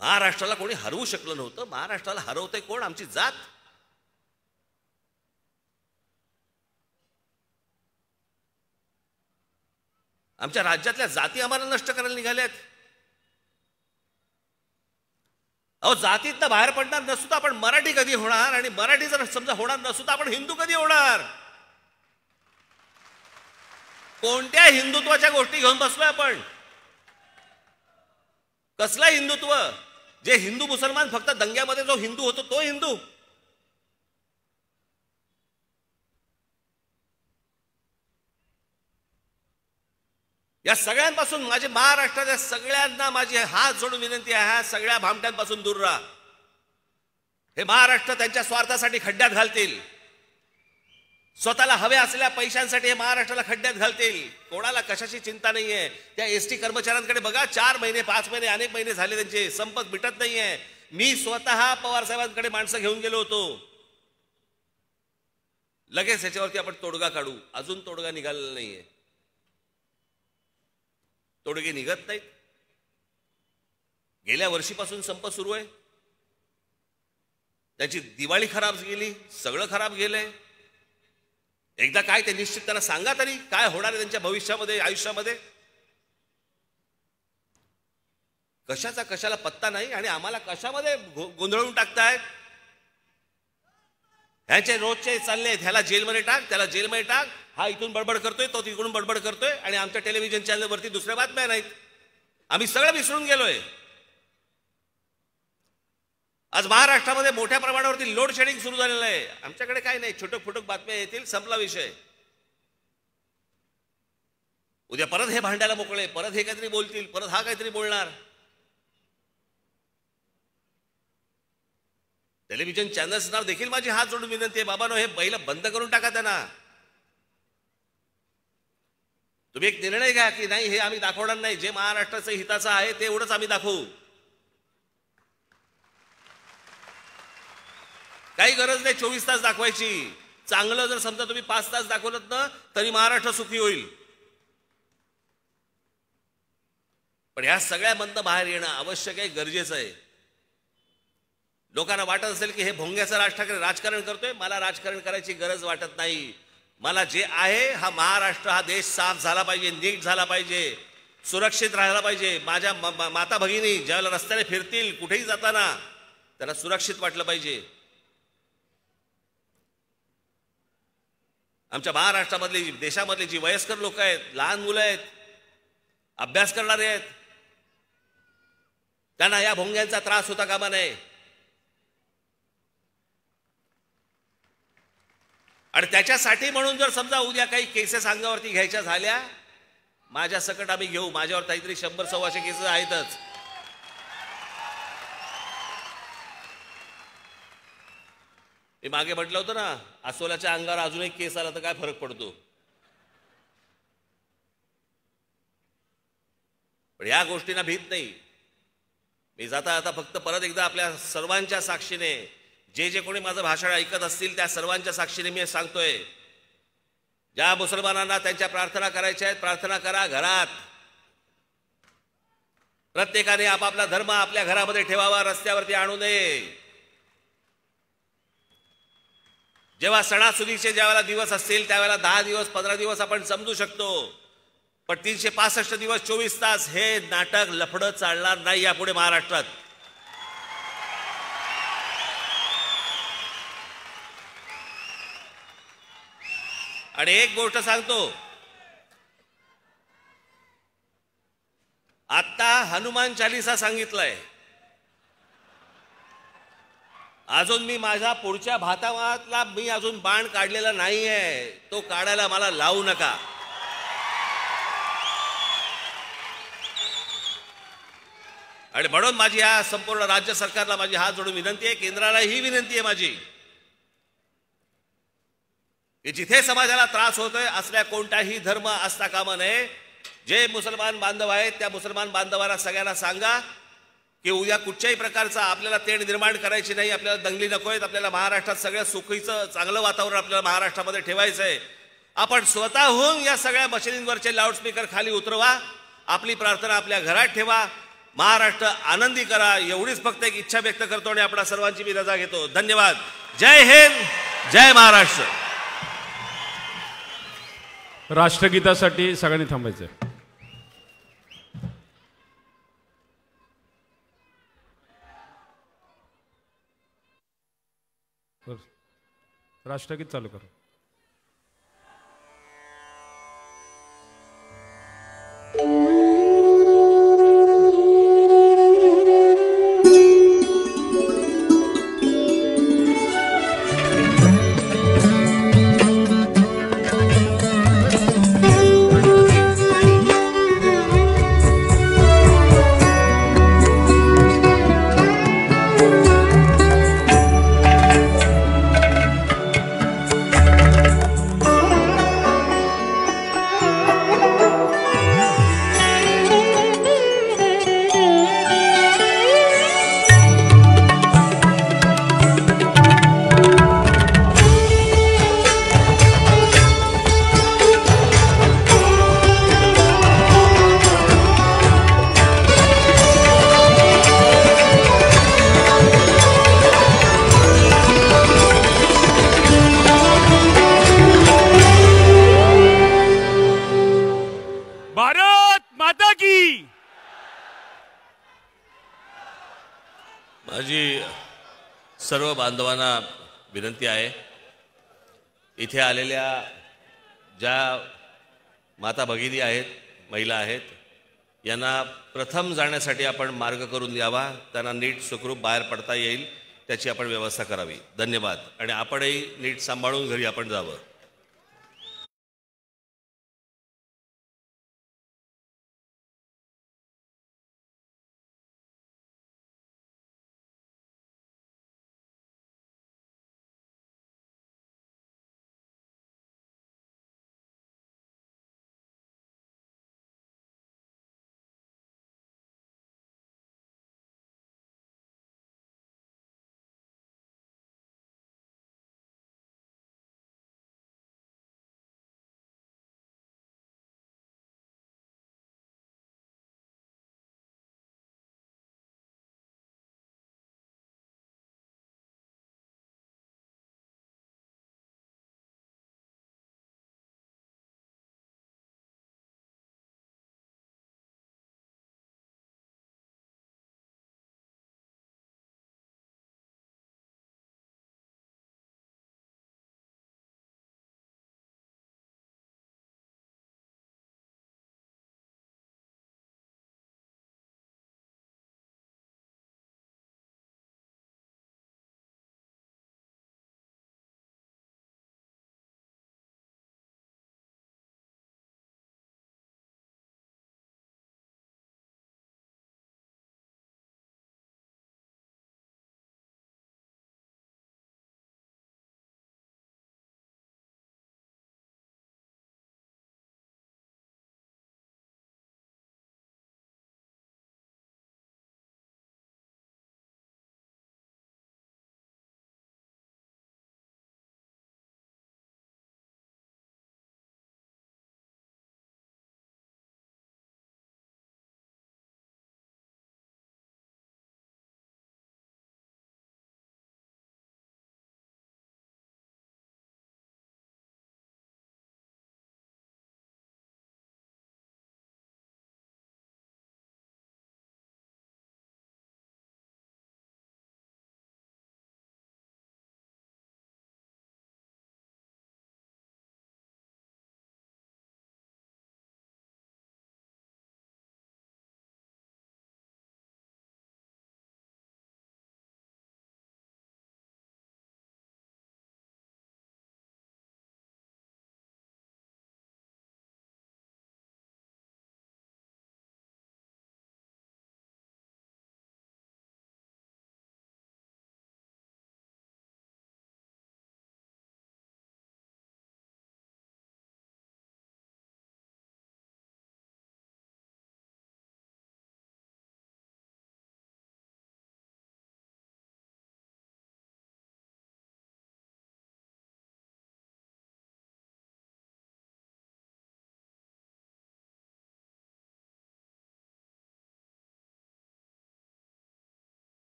महाराष्ट्राला कोणी हरवू शकलं नव्हतं. महाराष्ट्राला हरवतंय कोण? आमची जात. आमच्या राज्यातल्या जाती आम्हाला नष्ट करायला निघाल्यात. अहो, जातीतनं बाहेर पडणार नसतो तर आपण मराठी कधी होणार? आणि मराठी जर समजा होणार नसतो तर आपण हिंदू कधी होणार? कोणत्या हिंदुत्वाच्या गोष्टी घेऊन बसलोय आपण? कसलं हिंदुत्व? जे हिंदू मुसलमान फक्त दंग्यामध्ये जो हिंदू होतो तो हिंदू? या सगळ्यांपासून माझे महाराष्ट्राच्या सगळ्यांना माझी हात जोडून विनंती आहे, ह्या सगळ्या भामट्यांपासून दूर राहा. हे महाराष्ट्र त्यांच्या स्वार्थासाठी खड्ड्यात घालतील. स्वतःला हव्या असलेल्या पैशांसाठी हे महाराष्ट्राला खड्ड्यात घालतील. कोणाला कशाची चिंता नाहीये. त्या एसटी कर्मचाऱ्यांकडे बघा, 4 महिने 5 महिने अनेक महिने झाले त्यांचे संपत मिटत नाहीये. मी स्वतः पवार साहेबांकडे माणसं घेऊन गेलो होतो. लगेच ह्याच्यावरती आपण तोडगा काढू. अजून तोडगा निघालेला नाहीये. तोडगे निघत नाहीत. गेल्या वर्षीपासून संप सुरू आहे. त्याची दिवाळी खराब गेली, सगळं खराब गेलंय. एकदा काय ते निश्चित त्यांना सांगा तरी, काय होणार आहे त्यांच्या भविष्यामध्ये, आयुष्यामध्ये. कशाचा कशाला पत्ता नाही आणि आम्हाला कशामध्ये गोंधळून टाकतायत. ह्याचे रोजचे चालले, ह्याला जेलमध्ये टाक, त्याला जेलमध्ये टाक, हा इथून बडबड करतोय, तो तिकडून बडबड करतोय, आणि आमच्या टेलिव्हिजन चॅनलवरती दुसऱ्या बातम्या नाहीत. आम्ही सगळं विसरून गेलोय. आज महाराष्ट्रामध्ये मोठ्या प्रमाणावरती लोड शेडिंग सुरू झालेलं आहे. आमच्याकडे काय नाही, छोटक फुटक बातम्या येतील, संपला विषय. उद्या परत हे भांडायला मोकळे, परत हे काहीतरी बोलतील, परत हा काहीतरी बोलणार. टेलिव्हिजन चॅनल्सना देखील माझी हात जोडून विनंती आहे, बाबांनो, हे पहिलं बंद करून टाका त्यांना. तुम्ही एक निर्णय घ्या की नाही, हे आम्ही दाखवणार नाही. जे महाराष्ट्राचं हिताचं आहे ते एवढंच आम्ही दाखवू. काही गरज नाही 24 तास दाखवायची. चांगलं जर समजा तुम्ही 5 तास दाखवलं ना तरी महाराष्ट्र सुखी होईल. पण ह्या सगळ्यामधनं बाहेर येणं आवश्यक आहे, गरजेचं आहे. लोकांना वाटत असेल की हे भोंग्याचं राज ठाकरे राजकारण करतोय. मला राजकारण करायची गरज वाटत नाही. मला जे आहे, हा महाराष्ट्र, हा देश साफ झाला पाहिजे, नीट झाला पाहिजे, सुरक्षित राहायला पाहिजे. माझ्या माता भगिनी ज्यावेळेला रस्त्याने फिरतील, कुठेही जाताना त्यांना सुरक्षित वाटलं पाहिजे. आमच्या महाराष्ट्रामधली, देशामधली जी वयस्कर लोक आहेत, लहान मुलं आहेत, अभ्यास करणारे आहेत, त्यांना या भोंग्यांचा त्रास होता कामा नये. आणि त्याच्यासाठी म्हणून जर समजा उद्या काही केसेस अंगावरती घ्यायच्या झाल्या, माझ्या सकट आम्ही घेऊ. माझ्यावर काहीतरी 100-125 केसेस आहेतच. मी मागे म्हटलं होतं ना, अस्वलाच्या अंगावर अजून एक केस आला तर काय फरक पडतो. पण या गोष्टींना भीत नाही. मी जाता फक्त परत एकदा आपल्या सर्वांच्या साक्षीने, जे कोणी माझं भाषण ऐकत असतील त्या सर्वांच्या साक्षीने मी सांगतोय, ज्या मुसलमानांना त्यांच्या प्रार्थना करायच्या आहेत, प्रार्थना करा घरात. प्रत्येकाने आपापला धर्म आपल्या घरामध्ये ठेवावा, रस्त्यावरती आणू नये. जेव्हा सणासुदीचे ज्यावेळेला दिवस असतील त्यावेळेला 10 दिवस 15 दिवस आपण समजू शकतो, पण 365 दिवस 24 तास हे नाटक लफडं चालणार नाही यापुढे महाराष्ट्रात. आणि एक गोष्ट सांगतो, आता हनुमान चालीसा सांगितलंय, अजून मी माझ्या पुढच्या भातावातला मी अजून बाण काढलेला नाहीये, तो काढायला मला लावू नका. आणि म्हणून माझी या संपूर्ण राज्य सरकारला माझी हात जोडून विनंती आहे, केंद्राला ही विनंती आहे माझी, की जिथे समाजाला त्रास होतोय असल्या कोणताही धर्म असता कामा नये. जे मुसलमान बांधव आहेत त्या मुसलमान बांधवांना सगळ्यांना सांगा की उद्या कुठच्याही प्रकारचा आपल्याला तेढ निर्माण करायची नाही, आपल्याला दंगली नको आहेत, आपल्याला महाराष्ट्रात सगळ्या सुखीचं चांगलं वातावरण आपल्याला महाराष्ट्रामध्ये ठेवायचं आहे. आपण स्वतःहून या सगळ्या मशिदींवरचे लाऊडस्पीकर खाली उतरवा, आपली प्रार्थना आपल्या घरात ठेवा, महाराष्ट्र आनंदी करा. एवढीच फक्त एक इच्छा व्यक्त करतो आणि आपल्या सर्वांची मी रजा घेतो. धन्यवाद. जय हिंद, जय महाराष्ट्र. राष्ट्रगीतासाठी सगळ्यांनी थांबायचं. राष्ट्रगीत चालू करा. माझी सर्व बांधवांना विनंती आहे, इथे आलेल्या ज्या माता भगिनी आहेत, महिला आहेत, यांना प्रथम जाण्यासाठी आपण मार्ग करून द्यावा, त्यांना नीट सुखरूप बाहेर पडता येईल त्याची आपण व्यवस्था करावी. धन्यवाद. आणि आपणही नीट सांभाळून घरी आपण जावं.